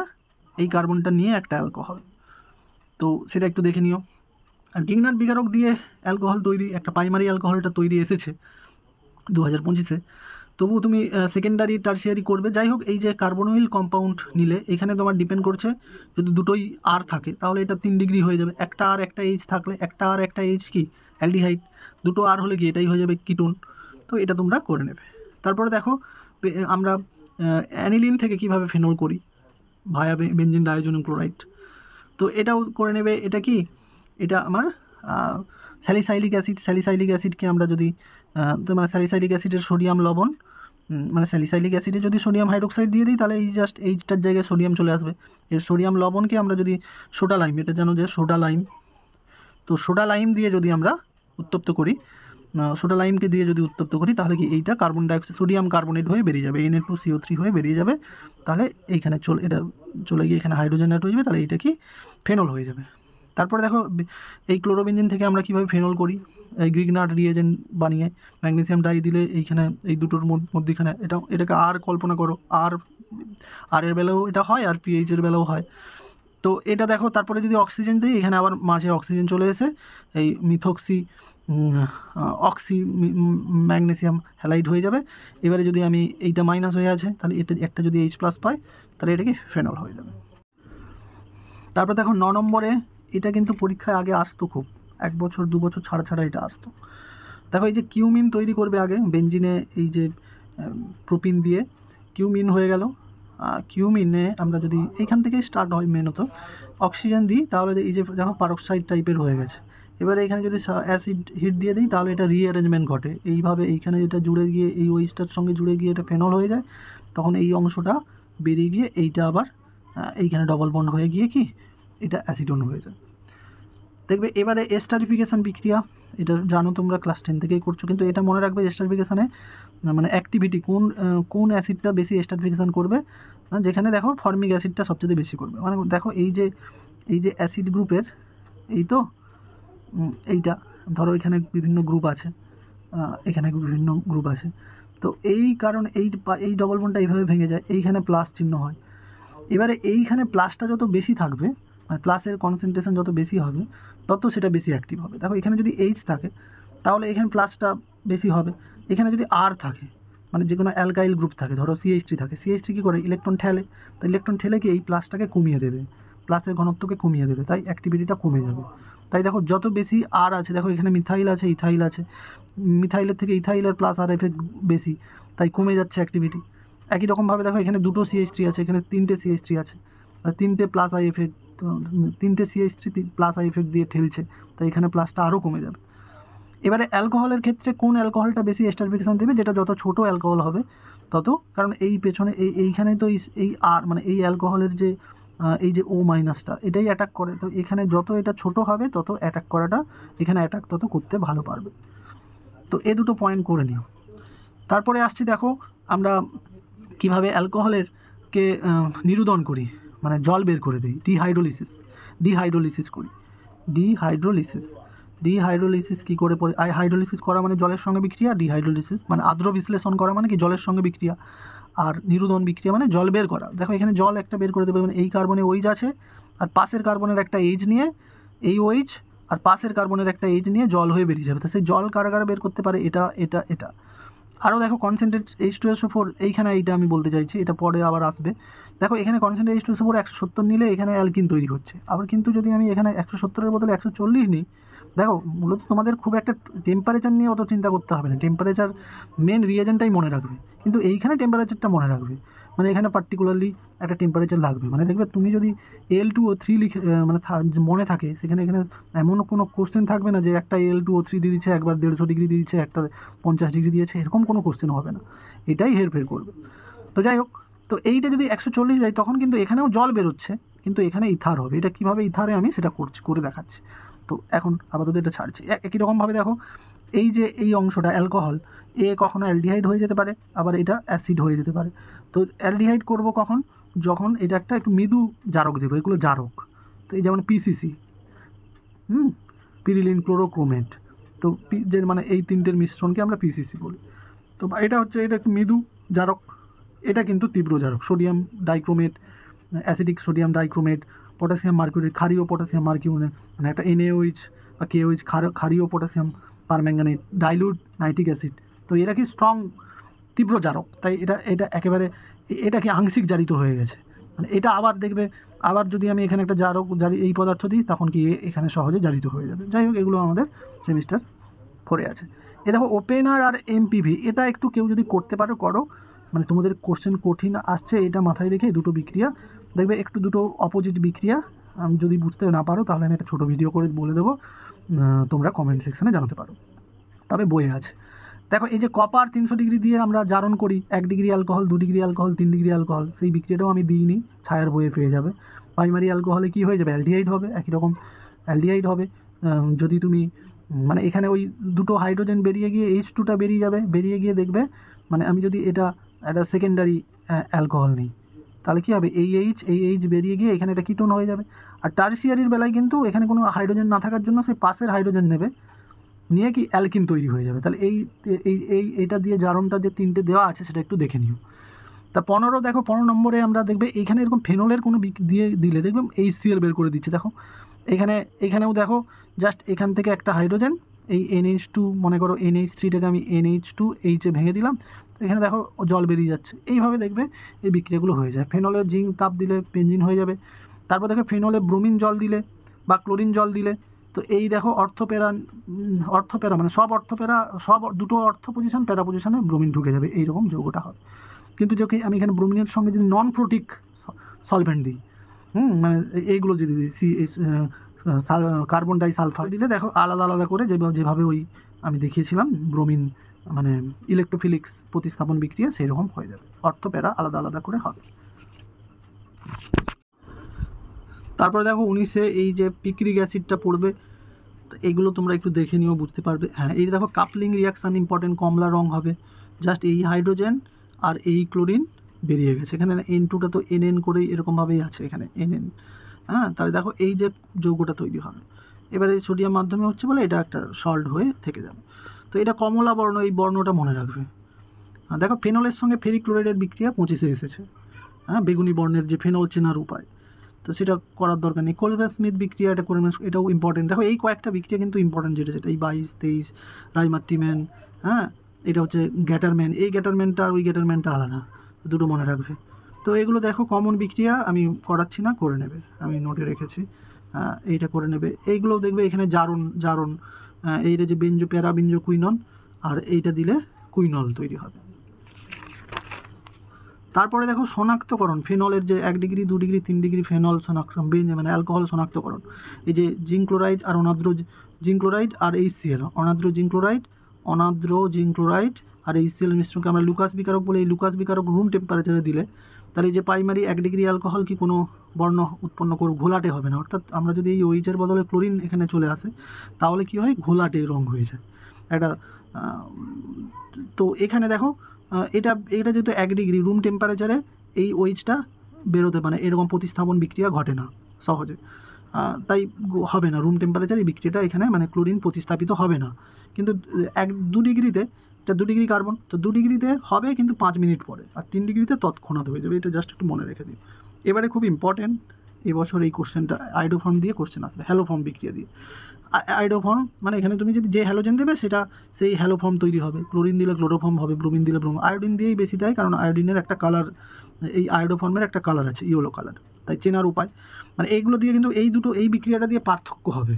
এই কার্বনটা নিয়ে একটা অ্যালকোহল, তো সেটা একটু দেখে নিও। আর গিগনার্ড বিজারক দিয়ে অ্যালকোহল তৈরি, একটা প্রাইমারি অ্যালকোহলটা তৈরি এসেছে 2025-এ, তবুও তুমি সেকেন্ডারি টার্সিয়ারি করবে। যাই হোক, এই যে কার্বনোইল কম্পাউন্ড নিলে এখানে তোমার ডিপেন্ড করছে, যদি দুটোই আর থাকে তাহলে এটা 3 ডিগ্রি হয়ে যাবে, একটা আর একটা H থাকলে, একটা আর একটা H কি অ্যালডিহাইড, দুটো আর হলে কি এটাই হয়ে যাবে কিটোন। তো এটা তোমরা করে নেবে। তারপরে দেখো আমরা অ্যানিলিন থেকে কিভাবে ফেনল করি, ভায়া বেনজিন ডাইজোনিয়াম ক্লোরাইড, তো এটাও করে নেবে। এটা কি, এটা আমার স্যালিসাইলিক অ্যাসিডকে আমরা যদি মানে স্যালিসাইলিক অ্যাসিডের সোডিয়াম লবণ, মানে স্যালিসাইলিক অ্যাসিডে যদি সোডিয়াম হাইড্রোক্সাইড দিয়ে দিই তাহলে এই জাস্ট এইচটার জায়গায় সোডিয়াম চলে আসবে। এই সোডিয়াম লবণকে আমরা যদি সোডা লাইম, এটা জানো যে সোডা লাইম, তো সোডা লাইম দিয়ে যদি আমরা উত্তপ্ত করি, সোডা লাইমকে দিয়ে যদি উত্তপ্ত করি তাহলে কি এইটা কার্বন ডাইঅক্সাইড, সোডিয়াম কার্বনেট হয়ে বেরিয়ে যাবে, Na2CO3 হয়ে বেরিয়ে যাবে, তাহলে এইখানে এটা চলে গিয়ে এখানে হাইড্রোজেন অ্যাড হয়ে যাবে, তাহলে এইটা কি ফেনল হয়ে যাবে। তারপরে দেখো এই ক্লোরোবেনজিন থেকে আমরা কীভাবে ফেনল করি, এই গ্রিগনার্ড রিয়েজেন্ট বানিয়ে ম্যাগনেসিয়াম ডাই দিলে এইখানে এই দুটোর মধ্যেখানে এটাকে আর কল্পনা করো, আর এর বেলাও এটা হয় আর পিএইচের বেলাও হয়। তো এটা দেখো, তারপরে যদি অক্সিজেন দিই এখানে আবার মাঝে অক্সিজেন চলে এসে এই অক্সি ম্যাগনেসিয়াম হ্যালাইড হয়ে যাবে। এবারে যদি আমি এইটা মাইনাস হয়ে আছে তাহলে এটা একটা যদি H+ পাই তাহলে এটা কি ফেনল হয়ে যাবে। তারপর দেখো 9 নম্বরে, এটা কিন্তু পরীক্ষায় আগে আসতো খুব, 1 বছর 2 বছর ছাড়া এটা আসতো। দেখো এই যে কিউমিন তৈরি করবে আগে বেঞ্জিনে, এই যে প্রোপিন দিয়ে কিউমিন হয়ে গেল, কিউমিনে আমরা যদি এইখান থেকে স্টার্ট হয় মেনত অক্সিজেন দিই তাহলে এই যে দেখো পারক্সাইড টাইপের হয়ে গেছে। এবারে এখানে যদি অ্যাসিড হিট দিয়ে দিই তাহলে এটা রিঅ্যারেঞ্জমেন্ট ঘটে, এইভাবে এইখানে এটা জুড়ে গিয়ে এই ওইচটার সঙ্গে জুড়ে গিয়ে এটা ফেনল হয়ে যায়, তখন এই অংশটা বেরিয়ে গিয়ে এইটা আবার এইখানে ডবল বন্ড হয়ে গিয়ে কি এটা অ্যাসিডন হয়ে যায়। দেখবে এবারে এস্টারিফিকেশান বিক্রিয়া, এটা জানো তোমরা ক্লাস 10 থেকেই করছো, কিন্তু এটা মনে রাখবে এস্টারিফিকেশানে মানে অ্যাক্টিভিটি কোন অ্যাসিডটা বেশি এস্টারিফিকেশান করবে, যেখানে দেখো ফর্মিক অ্যাসিডটা সবচেয়ে বেশি করবে। মানে দেখো এই যে অ্যাসিড গ্রুপের এই তো এইটা ধরো এখানে বিভিন্ন গ্রুপ আছে, এখানে বিভিন্ন গ্রুপ আছে, তো এই কারণ এই ডবল বন্ডটা এইভাবে ভেঙে যায়, এইখানে প্লাস চিহ্ন হয়। এবারে এইখানে প্লাসটা যত বেশি থাকবে, মানে প্লাসের কনসেন্ট্রেশন যত বেশি হবে তত সেটা বেশি অ্যাক্টিভ হবে। দেখো এখানে যদি H থাকে তাহলে এখানে প্লাসটা বেশি হবে, এখানে যদি R থাকে মানে যে কোনো অ্যালকাইল গ্রুপ থাকে, ধরো CH3 থাকে, CH3 কী করে ইলেকট্রন ঠেলে, তো ইলেকট্রন ঠেলে কি এই প্লাসটাকে কমিয়ে দেবে, প্লাসের ঘনত্বকে কমিয়ে দেবে, তাই অ্যাক্টিভিটিটা কমে যাবে। তাই দেখো যত বেশি R আছে, দেখো এখানে মিথাইল আছে, ইথাইল আছে, মিথাইলের থেকে ইথাইলের প্লাস আর এফেক্ট বেশি, তাই কমে যাচ্ছে অ্যাক্টিভিটি। একই রকমভাবে দেখো এখানে দুটো CH3 আছে, এখানে 3টে CH3 আছে, 3টে প্লাস আই এফেক্ট, 3টে CH3 প্লাস আই এফেক্ট দিয়ে ঠেলছে, তাই এখানে প্লাসটা আরও কমে যাবে। এবারে অ্যালকোহলের ক্ষেত্রে কোন অ্যালকোহলটা বেশি এস্টারিফিকেশান দেবে, যেটা যত ছোট অ্যালকোহল হবে তত, কারণ এই পেছনে এইখানে তো এই আর মানে এই অ্যালকোহলের যে এই যে ও মাইনাসটা এটাই অ্যাটাক করে। তো এখানে যত এটা ছোট হবে তত অ্যাটাক করাটা, এখানে অ্যাটাক তত করতে ভালো পারবে। তো এ দুটো পয়েন্ট করে নিও। তারপরে আসছি দেখো আমরা কিভাবে অ্যালকোহলের কে নিরুদন করি, মানে জল বের করে দিই, ডিহাইড্রোলিসিস করি। ডিহাইড্রোলিসিস কী করে হাইড্রোলিসিস করা মানে জলের সঙ্গে বিক্রিয়া, ডিহাইড্রোলিসিস মানে আদ্র বিশ্লেষণ করা মানে কি জলের সঙ্গে বিক্রিয়া, আর নিরুদন বিক্রিয়া মানে জল বের করা। দেখো এখানে জল একটা বের করে দেবে, মানে এই কার্বনে ওইচ আছে আর পাশের কার্বনের একটা এইচ নিয়ে, এই ওইচ আর পাশের কার্বনের একটা এইচ নিয়ে জল হয়ে বেরিয়ে যাবে। তো সেই জল কারা কারা বের করতে পারে, এটা। আরও দেখো কনসেন্ট্রেট H2SO4, এইখানে এইটা আমি বলতে চাইছি, এটা পরে আবার আসবে। দেখো এখানে কনসেন্ট্রেট H2SO4 170 নিলে এখানে অ্যালকিন তৈরি হচ্ছে। আবার কিন্তু যদি আমি এখানে 170-এর বদলে 140 নিই, দেখো মূলত তোমাদের খুব একটা টেম্পারেচার নিয়ে অত চিন্তা করতে হবে না, টেম্পারেচার মেন রিয়েজেন্টটাই মনে রাখবে, কিন্তু এইখানে টেম্পারেচারটা মনে রাখবে, মানে এখানে পার্টিকুলারলি একটা টেম্পারেচার লাগবে। মানে দেখবে তুমি যদি Al2O3 লিখে মানে মনে থাকে, সেখানে এখানে এমন কোনো কোশ্চেন থাকবে না যে একটা Al2O3 দিয়ে দিচ্ছে, একবার 150 ডিগ্রি দিয়ে দিচ্ছে, একটা 50 ডিগ্রি দিয়েছে, এরকম কোনো কোশ্চেন হবে না, এটাই হেরফের করবে। তো যাই হোক, তো এইটা যদি 140 যায় তখন কিন্তু এখানেও জল বেরোচ্ছে, কিন্তু এখানে ইথার হবে। এটা কীভাবে ইথারে আমি সেটা করে দেখাচ্ছি। তো এখন আপাতত এটা ছাড়ছি। একই রকমভাবে দেখো এই যে এই অংশটা অ্যালকোহল, এ কখনো অ্যালডিহাইড হয়ে যেতে পারে, আবার এটা অ্যাসিড হয়ে যেতে পারে। তো অ্যালডিহাইড করব কখন, যখন এটা একটা একটু মৃদু জারক দেবো, এগুলো জারক। তো এই যেমন পিসিসি, পিরিলিন ক্লোরোক্রোমেট, তো যে মানে এই তিনটের মিশ্রণকে আমরা পিসিসি বলি। তো এটা হচ্ছে, এটা একটু মৃদু জারক, এটা কিন্তু তীব্র জারক। Sodium dichromate, acidic sodium dichromate, potassium mercurate, ক্ষারীয় পটাশিয়াম মার্কিউরেট, মানে একটা NaOH বা KOH, ক্ষারীয় potassium permanganate, dilute nitric acid. তো এরা কি স্ট্রং তীব্র জারক, তাই এটা একেবারে এটা কি আংশিক জারিত হয়ে গেছে। মানে এটা আবার দেখবে, আবার যদি আমি এখানে একটা জারি এই পদার্থ দিই, তখন কি এখানে সহজে জারিত হয়ে যাবে। যাই হোক, এগুলো আমাদের সেমিস্টার 4-এ আছে। এ দেখো ওপেনার আর MPV, এটা একটু কেউ যদি করতে পারো করো, মানে তোমাদের কোশ্চেন কঠিন আসছে এটা মাথায় রেখে দুটো বিক্রিয়া দেখবে, একটু দুটো অপোজিট বিক্রিয়া যদি বুঝতে না পারো তাহলে আমি একটা ছোটো ভিডিও করে বলে দেবো, তোমরা কমেন্ট সেকশানে জানাতে পারো, তবে বইয়ে আছে। দেখো এই যে কপার 300 ডিগ্রি দিয়ে আমরা জারণ করি, 1 degree alcohol, 2 degree alcohol, 3 degree alcohol, সেই বিক্রিয়াটাও আমি দিইনি, ছায়ার বইয়ে পেয়ে যাবে। প্রাইমারি অ্যালকোহলে কী হয়ে যাবে, অ্যালডিহাইড হবে, একই রকম অ্যালডিহাইড হবে। যদি তুমি মানে এখানে ওই দুটো হাইড্রোজেন বেরিয়ে গিয়ে H2টা বেরিয়ে যাবে, বেরিয়ে গিয়ে দেখবে, মানে আমি যদি এটা একটা সেকেন্ডারি অ্যালকোহল নিই, তাহলে কী হবে, এই H বেরিয়ে গিয়ে এখানে এটা কিটোন হয়ে যাবে। আর টারসিয়ারির বেলায় কিন্তু এখানে কোনো হাইড্রোজেন না থাকার জন্য সেই পাশের হাইড্রোজেন নেবে, নিয়ে কি অ্যালকিন তৈরি হয়ে যাবে। তাহলে এইটা দিয়ে জারণটা যে তিনটে দেওয়া আছে সেটা একটু দেখে নিও। তা 15 দেখো, 15 নম্বরে আমরা দেখবে এইখানে এরকম ফেনলের কোনো দিলে দেখবে HCl বের করে দিচ্ছে। দেখো এখানেও দেখো, জাস্ট এখান থেকে একটা হাইড্রোজেন, এই NH2 মনে করো, NH3টাকে আমি NH2H ভেঙে দিলাম, এখানে দেখো জল বেরিয়ে যাচ্ছে। এইভাবে দেখবে এই বিক্রিয়াগুলো হয়ে যায়। ফেনলে জিঙ্ক তাপ দিলে বেনজিন হয়ে যাবে। তারপর দেখো ফেনলে ব্রোমিন জল দিলে বা ক্লোরিন জল দিলে, তো এই দেখো অর্থপেরা মানে সব দুটো অর্থ পজিশন, প্যারা পজিশনে ব্রোমিন ঢুকে যাবে, এইরকম যৌগটা হবে। কিন্তু যদি আমি এখানে ব্রোমিনের সঙ্গে যদি নন প্রোটিক সলভেন্ট দিই, মানে এইগুলো যদি দিই, কার্বন ডাইসালফার দিলে দেখো আলাদা আলাদা করে যেভাবে ওই আমি দেখিয়েছিলাম ব্রোমিন মানে ইলেকট্রোফিলিক্স প্রতিস্থাপন বিক্রিয়া, সেই রকম হয়ে যাবে, অর্থপেরা আলাদা আলাদা করে হবে। তারপরে দেখো 19-এ এই যে পিক্রিক অ্যাসিডটা পড়বে, তো এইগুলো তোমরা একটু দেখে নিও, বুঝতে পারবে। হ্যাঁ, এই দেখো কাপলিং রিয়াকশান ইম্পর্টেন্ট, কমলা রং হবে, জাস্ট এই হাইড্রোজেন আর এই ক্লোরিন বেরিয়ে গেছে। এখানে N2টা তো NN করেই এরকমভাবেই আছে, এখানে NN। হ্যাঁ, তাহলে দেখো এই যে যৌগটা তৈরি হবে, এবারে সোডিয়াম মাধ্যমে হচ্ছে বলে এটা একটা সল্ট হয়ে থেকে যাবে। তো এটা কমলা বর্ণ, এই বর্ণটা মনে রাখবে। দেখো ফেনলের সঙ্গে ফেরিক ক্লোরাইডের বিক্রিয়া 25-এ এসেছে। হ্যাঁ, বেগুনি বর্ণের যে ফেনল চেনার উপায়, তো সেটা করার দরকার নেই। কোলব্যাক স্মিথ বিক্রিয়া, এটা করে এটাও ইম্পর্টেন্ট। দেখো এই কয়েকটা বিক্রিয়া কিন্তু ইম্পর্টেন্ট, যেটা এই 22, 23, রাইমার্টিম্যান, হ্যাঁ, এটা হচ্ছে গ্যাটারম্যান, এই গ্যাটারম্যানটা আর ওই গ্যাটারম্যানটা আলাদা, দুটো মনে রাখবে। তো এগুলো দেখো কমন বিক্রিয়া, আমি করাচ্ছি না, করে নেবে, আমি নোটে রেখেছি, এইটা করে নেবে। এইগুলোও দেখবে এখানে জারণ, এইটা যে প্যারাবেঞ্জো কুইনন, আর এইটা দিলে কুইনল তৈরি হবে। তারপরে দেখো শনাক্তকরণ, ফেনলের যে 1 ডিগ্রি, 2 ডিগ্রি, 3 ডিগ্রি ফেনল শনাক্তকরণ, মানে অ্যালকোহল শনাক্তকরণ। এই যে জিঙ্ক ক্লোরাইড আর অনাদ্র জিঙ্ক ক্লোরাইড আর HCl, অনাদ্র জিঙ্ক ক্লোরাইড আর HCl মিশ্রণকে আমরা লুকাস বিকারক বলে, এই লুকাস বিকারক রুম টেম্পারেচারে দিলে তাহলে এই যে প্রাইমারি 1 ডিগ্রি অ্যালকোহল কি কোনো বর্ণ উৎপন্ন ঘোলাটে হবে না, অর্থাৎ আমরা যদি এই ওইচের বদলে ক্লোরিন এখানে চলে আসে তাহলে কি হয়, ঘোলাটে রং হয়ে যায় একটা। তো এখানে দেখো এটা যেহেতু 1 ডিগ্রি রুম টেম্পারেচারে এই ওইচটা বেরোতে মানে এরকম প্রতিস্থাপন বিক্রিয়া ঘটে না সহজে, তাই হবে না রুম টেম্পারেচার এই বিক্রিয়াটা এখানে মানে ক্লোরিন প্রতিস্থাপিত হবে না। কিন্তু 2 ডিগ্রিতে, এটা 2 ডিগ্রি কার্বন, তো 2 ডিগ্রিতে হবে কিন্তু 5 মিনিট পরে, আর 3 ডিগ্রিতে তৎক্ষণাৎ হয়ে যাবে। এটা জাস্ট একটু মনে রেখে দিই। এবারে খুব ইম্পর্টেন্ট, এবছর এই কোশ্চেনটা আয়োডোফর্ম দিয়ে কোশ্চেন আসবে, হ্যালোফর্ম বিক্রিয়া দিয়ে। আয়োডোফর্ম মানে এখানে তুমি যদি যে হ্যালোজেন দেবে সেটা সেই হ্যালোফর্ম তৈরি হবে, ক্লোরিন দিলে ক্লোরোফর্ম হবে, ব্রোমিন দিলে ব্রোম। আয়োডিন দিয়েই বেশি দেয়, কারণ আয়োডিনের একটা কালার, এই আয়োডোফর্মের একটা কালার আছে ইয়েলো কালার, তাই চেনার উপায় মানে এইগুলো দিয়ে কিন্তু এই বিক্রিয়াটা দিয়ে পার্থক্য হবে।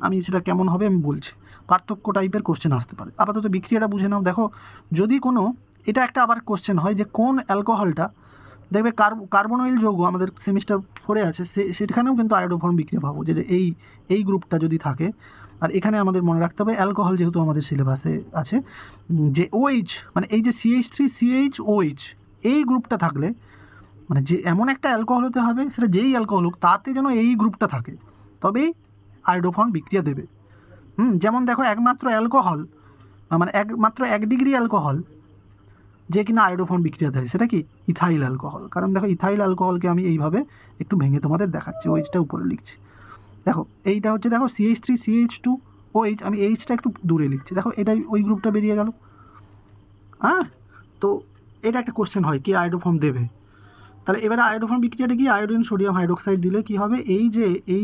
আমি সেটা কেমন হবে আমি বলছি, পার্থক্য টাইপের কোশ্চেন আসতে পারে। আপাতত বিক্রিয়াটা বুঝে নাও। দেখো যদি কোনো, এটা একটা আবার কোশ্চেন হয় যে কোন অ্যালকোহলটা, দেখবে কার্বনইল যৌগ আমাদের সেমিস্টার 4-এ আছে, সেখানেও কিন্তু আয়োডোফর্ম বিক্রিয়া পাবো, যে এই গ্রুপটা যদি থাকে। আর এখানে আমাদের মনে রাখতে হবে অ্যালকোহল যেহেতু আমাদের সিলেবাসে আছে, যে OH মানে এই যে CH3CHOH এই গ্রুপটা থাকলে মানে যে এমন একটা অ্যালকোহল হতে হবে, সেটা যেই অ্যালকোহল হোক তাতে যেন এই গ্রুপটা থাকে, তবেই আয়োডোফর্ম বিক্রিয়া দেবে। যেমন দেখো একমাত্র অ্যালকোহল মানে একমাত্র 1 ডিগ্রি অ্যালকোহল যে কিনা আয়োডোফর্ম বিক্রিয়া দেয়, সেটা কি ইথাইল অ্যালকোহল। কারণ দেখো ইথাইল অ্যালকোহলকে আমি এইভাবে একটু ভেঙে তোমাদের দেখাচ্ছি, ওইচটা উপরে লিখছি। দেখো এইটা হচ্ছে, দেখো CH3CH2OH, আমি এইচটা একটু দূরে লিখছি, দেখো এটাই ওই গ্রুপটা বেরিয়ে গেল। হ্যাঁ, তো এটা একটা কোশ্চেন হয় কি আয়োডোফর্ম দেবে। তাহলে এবারে আয়োডোফর্ম বিক্রিয়াটা কি, আয়োডিন সোডিয়াম হাইড্রোক্সাইড দিলে কি হবে, এই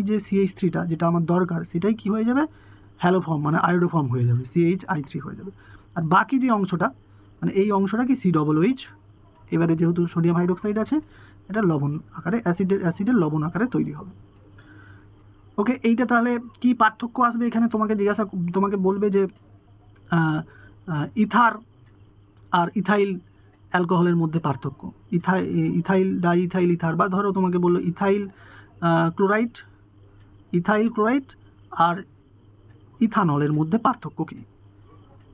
যে CH3টা যেটা আমার দরকার সেটাই কি হয়ে যাবে, হ্যালোফর্ম মানে আয়োডোফর্ম হয়ে যাবে, CHI3 হয়ে যাবে। আর বাকি যে অংশটা মানে এই অংশটা কি COOH। এবারে যেহেতু সোডিয়াম হাইড্রোক্সাইড আছে, এটা লবণ আকারে অ্যাসিডের লবণ আকারে তৈরি হবে। ওকে, এইটা তাহলে কি পার্থক্য আসবে এখানে তোমাকে বলবে যে ইথার আর ইথাইল অ্যালকোহলের মধ্যে পার্থক্য, ইথাইল ডাইইথাইল ইথার, বা ধরো তোমাকে বললো ইথাইল ক্লোরাইড আর ইথানলের মধ্যে পার্থক্য কী,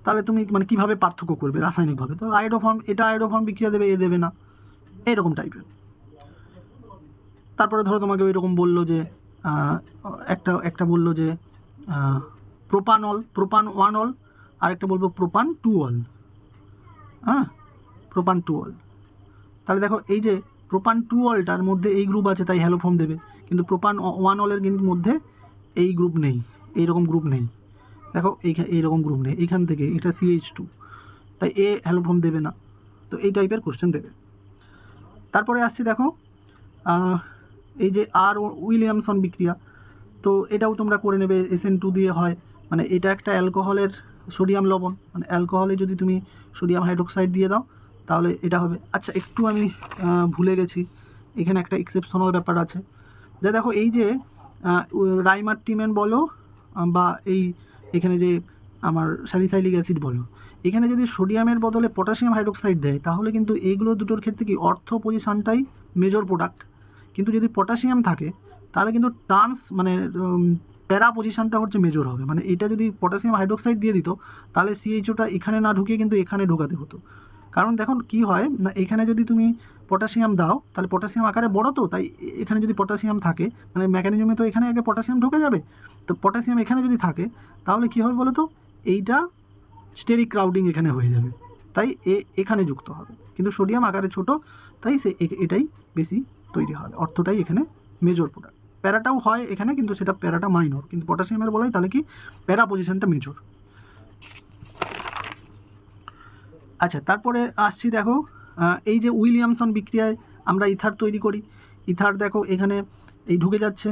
তাহলে তুমি মানে কীভাবে পার্থক্য করবে রাসায়নিকভাবে। তো এটা আয়োডোফর্ম বিক্রিয়া দেবে, এ দেবে না, এইরকম টাইপের। তারপরে ধরো তোমাকে ওইরকম বললো যে একটা বললো যে প্রোপান 1 অল, আর একটা বলবো প্রোপান 2 অল। প্রোপান 2 অল, তাহলে দেখো এই যে প্রোপান 2 অলটার মধ্যে এই গ্রুপ আছে তাই হ্যালোফর্ম দেবে, কিন্তু প্রোপান 1 অলের কিন্তু মধ্যে এই গ্রুপ নেই, এইরকম গ্রুপ নেই, দেখো এইরকম গ্রুপ নেই, এইখান থেকে এটা CH2, তাই হ্যালোফর্ম দেবে না। তো এই টাইপের কোশ্চেন দেবে। তারপরে আসছি দেখো এই যে উইলিয়ামসন বিক্রিয়া, তো এটাও তোমরা করে নেবে, SN2 দিয়ে হয়, মানে এটা একটা অ্যালকোহলের সোডিয়াম লবণ, মানে অ্যালকোহলে যদি তুমি সোডিয়াম হাইড্রোক্সাইড দিয়ে দাও তাহলে এটা হবে। আচ্ছা, একটু আমি ভুলে গেছি, এখানে একটা এক্সেপশনাল ব্যাপার আছে, যে দেখো এই যে রাইমারটিমেন বলো বা এখানে যে আমার স্যালিসাইলিক অ্যাসিড বলো, এখানে যদি সোডিয়ামের বদলে পটাশিয়াম হাইড্রোক্সাইড দেয় তাহলে কিন্তু এইগুলো দুটোর ক্ষেত্রে কি অর্থ পজিশনটাই মেজর প্রোডাক্ট, কিন্তু যদি পটাশিয়াম থাকে তাহলে কিন্তু মানে প্যারা পজিশনটা হচ্ছে মেজর হবে। মানে এটা যদি পটাশিয়াম হাইড্রোক্সাইড দিয়ে দিত তাহলে CHOটা এখানে না ঢুকিয়ে কিন্তু এখানে ঢোকাতে হতো। কারণ দেখুন কি হয় না, এখানে যদি তুমি পটাশিয়াম দাও তাহলে পটাশিয়াম আকারে বড়, তো তাই এখানে যদি পটাশিয়াম থাকে মানে মেকানিজমে তো এখানে আগে পটাশিয়াম ঢুকে যাবে, তো পটাশিয়াম এখানে যদি থাকে তাহলে কী হবে বলো তো, এইটা স্টেরিক ক্রাউডিং এখানে হয়ে যাবে, তাই এখানে যুক্ত হবে। কিন্তু সোডিয়াম আকারে ছোট, তাই এটাই বেশি তৈরি হবে, অর্থটাই এখানে মেজর প্রোডাক্ট। প্যারাটাও হয় এখানে, কিন্তু সেটা প্যারাটা মাইনর, কিন্তু পটাশিয়ামের বলাই তাহলে কি প্যারা পজিশনটা মেজর। আচ্ছা, তারপরে আসছি দেখো এই যে উইলিয়ামসন বিক্রিয়ায় আমরা ইথার তৈরি করি, ইথার দেখো এখানে এই ঢুকে যাচ্ছে,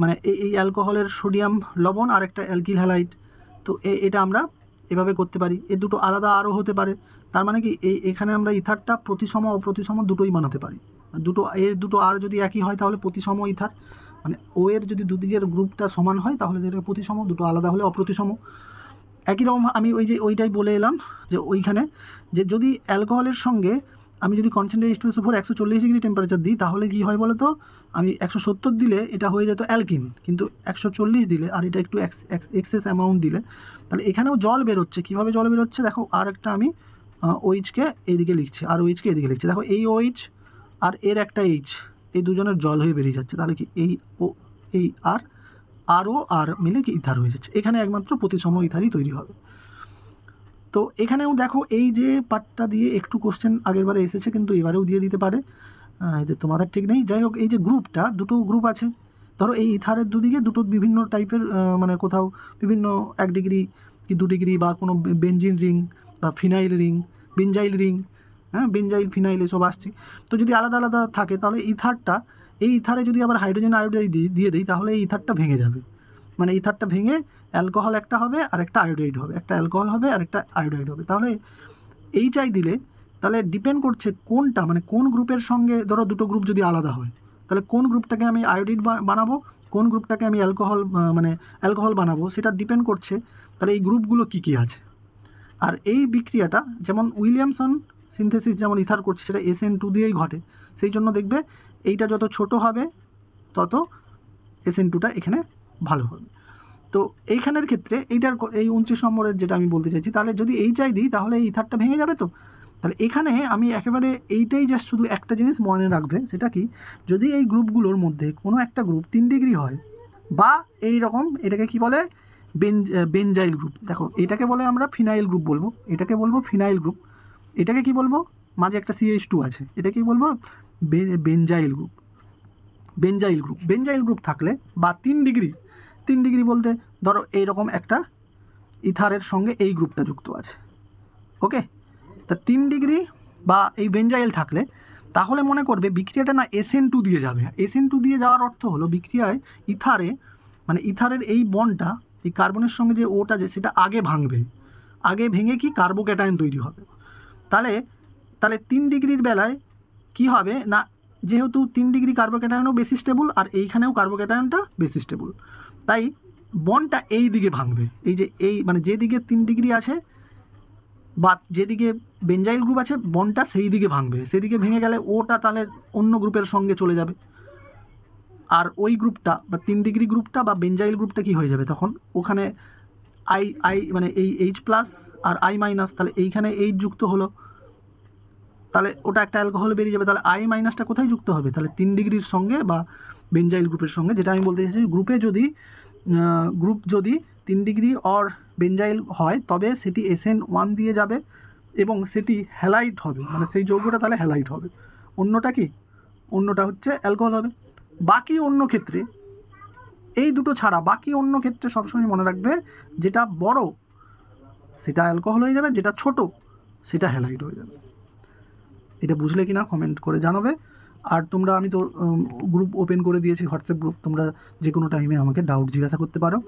মানে এই অ্যালকোহলের সোডিয়াম লবণ আর একটা অ্যালকিল হ্যালাইড, তো এটা আমরা এভাবে করতে পারি। এর দুটো আলাদা আরও হতে পারে, তার মানে কি এখানে আমরা ইথারটা প্রতিসম অপ্রতিসম দুটোই বানাতে পারি। দুটো আর যদি একই হয় তাহলে প্রতিসম ইথার, মানে ও এর যদি দুদিকের গ্রুপটা সমান হয় তাহলে যেটা প্রতিসম, দুটো আলাদা হলে অপ্রতিসম। একই রকম আমি ওইটাই বলে এলাম যে ওইখানে যে যদি অ্যালকোহলের সঙ্গে আমি যদি কনসেন্ট্রেট H2SO4 140 ডিগ্রি টেম্পারেচার দিই তাহলে কী হয় বলো তো, আমি 170 দিলে এটা হয়ে যেত অ্যালকিন, কিন্তু 140 দিলে আর এটা একটু এক্সেস অ্যামাউন্ট দিলে তাহলে এখানেও জল বেরোচ্ছে। কীভাবে জল বেরোচ্ছে দেখো, আর একটা আমি OH কে এইদিকে লিখছি আর OH কে এদিকে লিখছি, দেখো এই OH আর এর একটা এইচ, এই দুজনের জল হয়ে বেরিয়ে যাচ্ছে, তাহলে কি এই ও এই আর ও আর মিলে কি ইথার হয়ে যাচ্ছে। এখানে একমাত্র প্রতিসম ইথারই তৈরি হবে। তো এখানেও দেখো এই যে পার্টটা দিয়ে একটু কোশ্চেন আগেরবারে এসেছে, কিন্তু এবারেও দিয়ে দিতে পারে, যে তোমাদের ঠিক নেই। যাই হোক, এই যে গ্রুপটা, দুটো গ্রুপ আছে, ধরো এই ইথারের দুদিকে দুটো বিভিন্ন টাইপের মানে কোথাও বিভিন্ন 1 ডিগ্রি কি 2 ডিগ্রি বা কোনো বেঞ্জিন রিং বা ফিনাইল রিং, বেঞ্জাইল রিং, হ্যাঁ বেঞ্জাইল ফিনাইল এসব আসছে। তো যদি আলাদা আলাদা থাকে তাহলে ইথারটা, এই ইথারে যদি আবার হাইড্রোজেন আয়োডাইড দিয়ে দিই তাহলে এই ইথারটা ভেঙে যাবে, মানে ইথারটা ভেঙে অ্যালকোহল একটা হবে আর একটা আয়োডাইড হবে, একটা অ্যালকোহল হবে আর একটা আয়োডাইড হবে। তাহলে এইচআই দিলে তাহলে ডিপেন্ড করছে কোনটা, মানে কোন গ্রুপের সঙ্গে, ধরো দুটো গ্রুপ যদি আলাদা হয় তাহলে কোন গ্রুপটাকে আমি আয়োডিন বানাবো, কোন গ্রুপটাকে আমি অ্যালকোহল বানাবো, সেটা ডিপেন্ড করছে তাহলে এই গ্রুপগুলো কী কী আছে। আর এই বিক্রিয়াটা যেমন উইলিয়ামসন সিনথেসিস যেমন ইথার করছে সেটা SN2 দিয়েই ঘটে, সেই জন্য দেখবে এইটা যত ছোট হবে তত SN2টা এখানে ভালো হবে। তো এইখানের ক্ষেত্রে এইটার এই 29 নম্বরের যেটা আমি বলতে চাইছি, তাহলে যদি এইচআই দিই তাহলে এই ইথারটা ভেঙে যাবে। তো তাহলে এখানে আমি একেবারে এইটাই জাস্ট শুধু একটা জিনিস মনে রাখবে, সেটা কি, যদি এই গ্রুপগুলোর মধ্যে কোনো একটা গ্রুপ 3 ডিগ্রি হয় বা এই রকম, এটাকে কি বলে বেঞ্জাইল গ্রুপ। দেখো এটাকে বলে আমরা ফিনাইল গ্রুপ বলবো, এটাকে বলবো ফিনাইল গ্রুপ, এটাকে কি বলবো, মাঝে একটা CH2 আছে, এটাকেই বলবো বেঞ্জাইল গ্রুপ। বেঞ্জাইল গ্রুপ থাকলে বা 3 ডিগ্রি বলতে ধরো এইরকম একটা ইথারের সঙ্গে এই গ্রুপটা যুক্ত আছে, ওকে। তা 3 ডিগ্রি বা এই বেঞ্জাইল থাকলে তাহলে মনে করবে বিক্রিয়াটা না SN2 দিয়ে যাবে। SN2 দিয়ে যাওয়ার অর্থ হলো বিক্রিয়ায় ইথারে, মানে ইথারের এই বন্ডটা এই কার্বনের সঙ্গে যে ওটা যে সেটা আগে ভাঙবে, আগে ভেঙে কি কার্বোক্যাটায়ন তৈরি হবে। তাহলে 3 ডিগ্রির বেলায় কি হবে না, যেহেতু 3 ডিগ্রি কার্বোক্যাটায়নও বেশি স্টেবল আর এইখানেও কার্বোক্যাটায়নটা বেশি স্টেবল, তাই বন্ডটা এই দিকে ভাঙবে, এই যে এই মানে যেদিকে 3 ডিগ্রি আছে বা যেদিকে বেঞ্জাইল গ্রুপ আছে বন্ডটা সেই দিকে ভাঙবে, সেদিকে ভেঙে গেলে ওটা তাহলে অন্য গ্রুপের সঙ্গে চলে যাবে, আর ওই গ্রুপটা বা 3 ডিগ্রি গ্রুপটা বা বেঞ্জাইল গ্রুপটা কি হয়ে যাবে তখন, ওখানে আই মানে এই H+ আর I-, তাহলে এইখানে H যুক্ত হলো, তাহলে ওটা একটা অ্যালকোহল বেরিয়ে যাবে, তাহলে I- কোথায় যুক্ত হবে, তাহলে 3 ডিগ্রির সঙ্গে বা বেঞ্জাইল গ্রুপের সঙ্গে। যেটা আমি বলতে চাইছি, গ্রুপ যদি 3 ডিগ্রি অর বেঞ্জাইল হয় তবে সেটি SN1 দিয়ে যাবে এবং সেটি হ্যালাইড হবে, মানে সেই যৌগটা তাহলে হ্যালাইড হবে, অন্যটা হচ্ছে অ্যালকোহল হবে। বাকি অন্য ক্ষেত্রে, এই দুটো ছাড়া বাকি অন্য ক্ষেত্রে সবসময় মনে রাখবে যেটা বড় সেটা অ্যালকোহল হয়ে যাবে, যেটা ছোট সেটা হ্যালাইড হয়ে যাবে। এটা বুঝলে কিনা কমেন্ট করে জানাবে। আর তোমরা, আমি তো গ্রুপ ওপেন করে দিয়েছি, হোয়াটসঅ্যাপ গ্রুপ, তোমরা যে কোনো টাইমে আমাকে ডাউট জিজ্ঞাসা করতে পারো।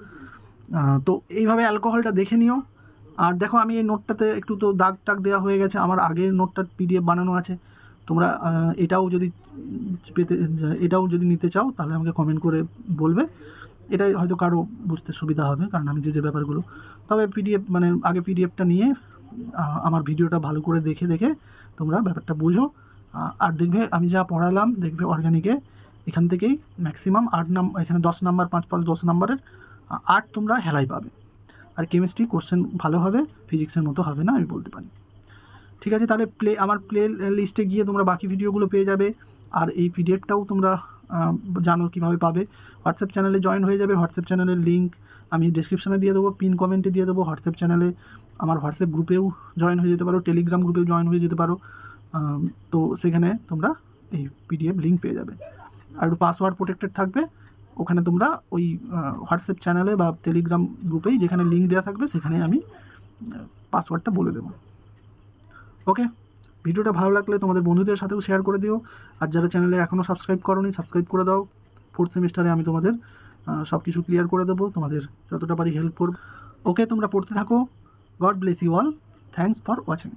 তো এইভাবে অ্যালকোহলটা দেখে নিও। আর দেখো আমি এই নোটটাতে একটু তো দাগ টাগ দেওয়া হয়ে গেছে, আমার আগের নোটটা PDF বানানো আছে, তোমরা এটাও যদি নিতে চাও তাহলে আমাকে কমেন্ট করে বলবে, এটাই হয়তো কারো বুঝতে সুবিধা হবে, কারণ আমি যে ব্যাপারগুলো, তবে PDF মানে আগে PDFটা নিয়ে আমার ভিডিওটা ভালো করে দেখে তোমরা ব্যাপারটা বুঝো। আর দেখবে আমি যা পড়ালাম, দেখবে অর্গানিকে এখান থেকেই ম্যাক্সিমাম 8 নাম্বার, এখানে 10 নাম্বার 5 10 নাম্বারের 8 তোমরা হেলাই পাবে। আর কেমিস্ট্রি কোশ্চেন ভালো হবে, ফিজিক্সের মতো হবে না, আমি বলতে পারি। ঠিক আছে, তাহলে আমার প্লে লিস্টে গিয়ে তোমরা বাকি ভিডিওগুলো পেয়ে যাবে। আর এই PDFটাও তোমরা জানো কীভাবে পাবে, হোয়াটসঅ্যাপ চ্যানেলে জয়েন হয়ে যাবে। হোয়াটসঅ্যাপ চ্যানেলের লিঙ্ক আমি ডেসক্রিপশানে দিয়ে দেবো, পিন কমেন্টে দিয়ে দেবো। হোয়াটসঅ্যাপ চ্যানেলে আমার হোয়াটসঅ্যাপ গ্রুপেও জয়েন হয়ে যেতে পারো, টেলিগ্রাম গ্রুপেও জয়েন হয়ে যেতে পারো। তো সেখানে তোমরা এই PDF লিঙ্ক পেয়ে যাবে। আর একটু পাসওয়ার্ড প্রোটেক্টেড থাকবে, ওখানে তোমরা ওই হোয়াটসঅ্যাপ চ্যানেলে বা টেলিগ্রাম গ্রুপেই যেখানে লিঙ্ক দেওয়া থাকবে সেখানে আমি পাসওয়ার্ডটা বলে দেবো। ওকে, ভিডিওটা ভালো লাগলে তোমাদের বন্ধুদের সাথেও শেয়ার করে দিও। আর যারা চ্যানেলে এখনও সাবস্ক্রাইব করোনি, সাবস্ক্রাইব করে দাও। 4th সেমিস্টারে আমি তোমাদের সব কিছু ক্লিয়ার করে দেবো, তোমাদের যতটা পারি হেল্প করব। ওকে, তোমরা পড়তে থাকো। God bless you all, thanks for watching.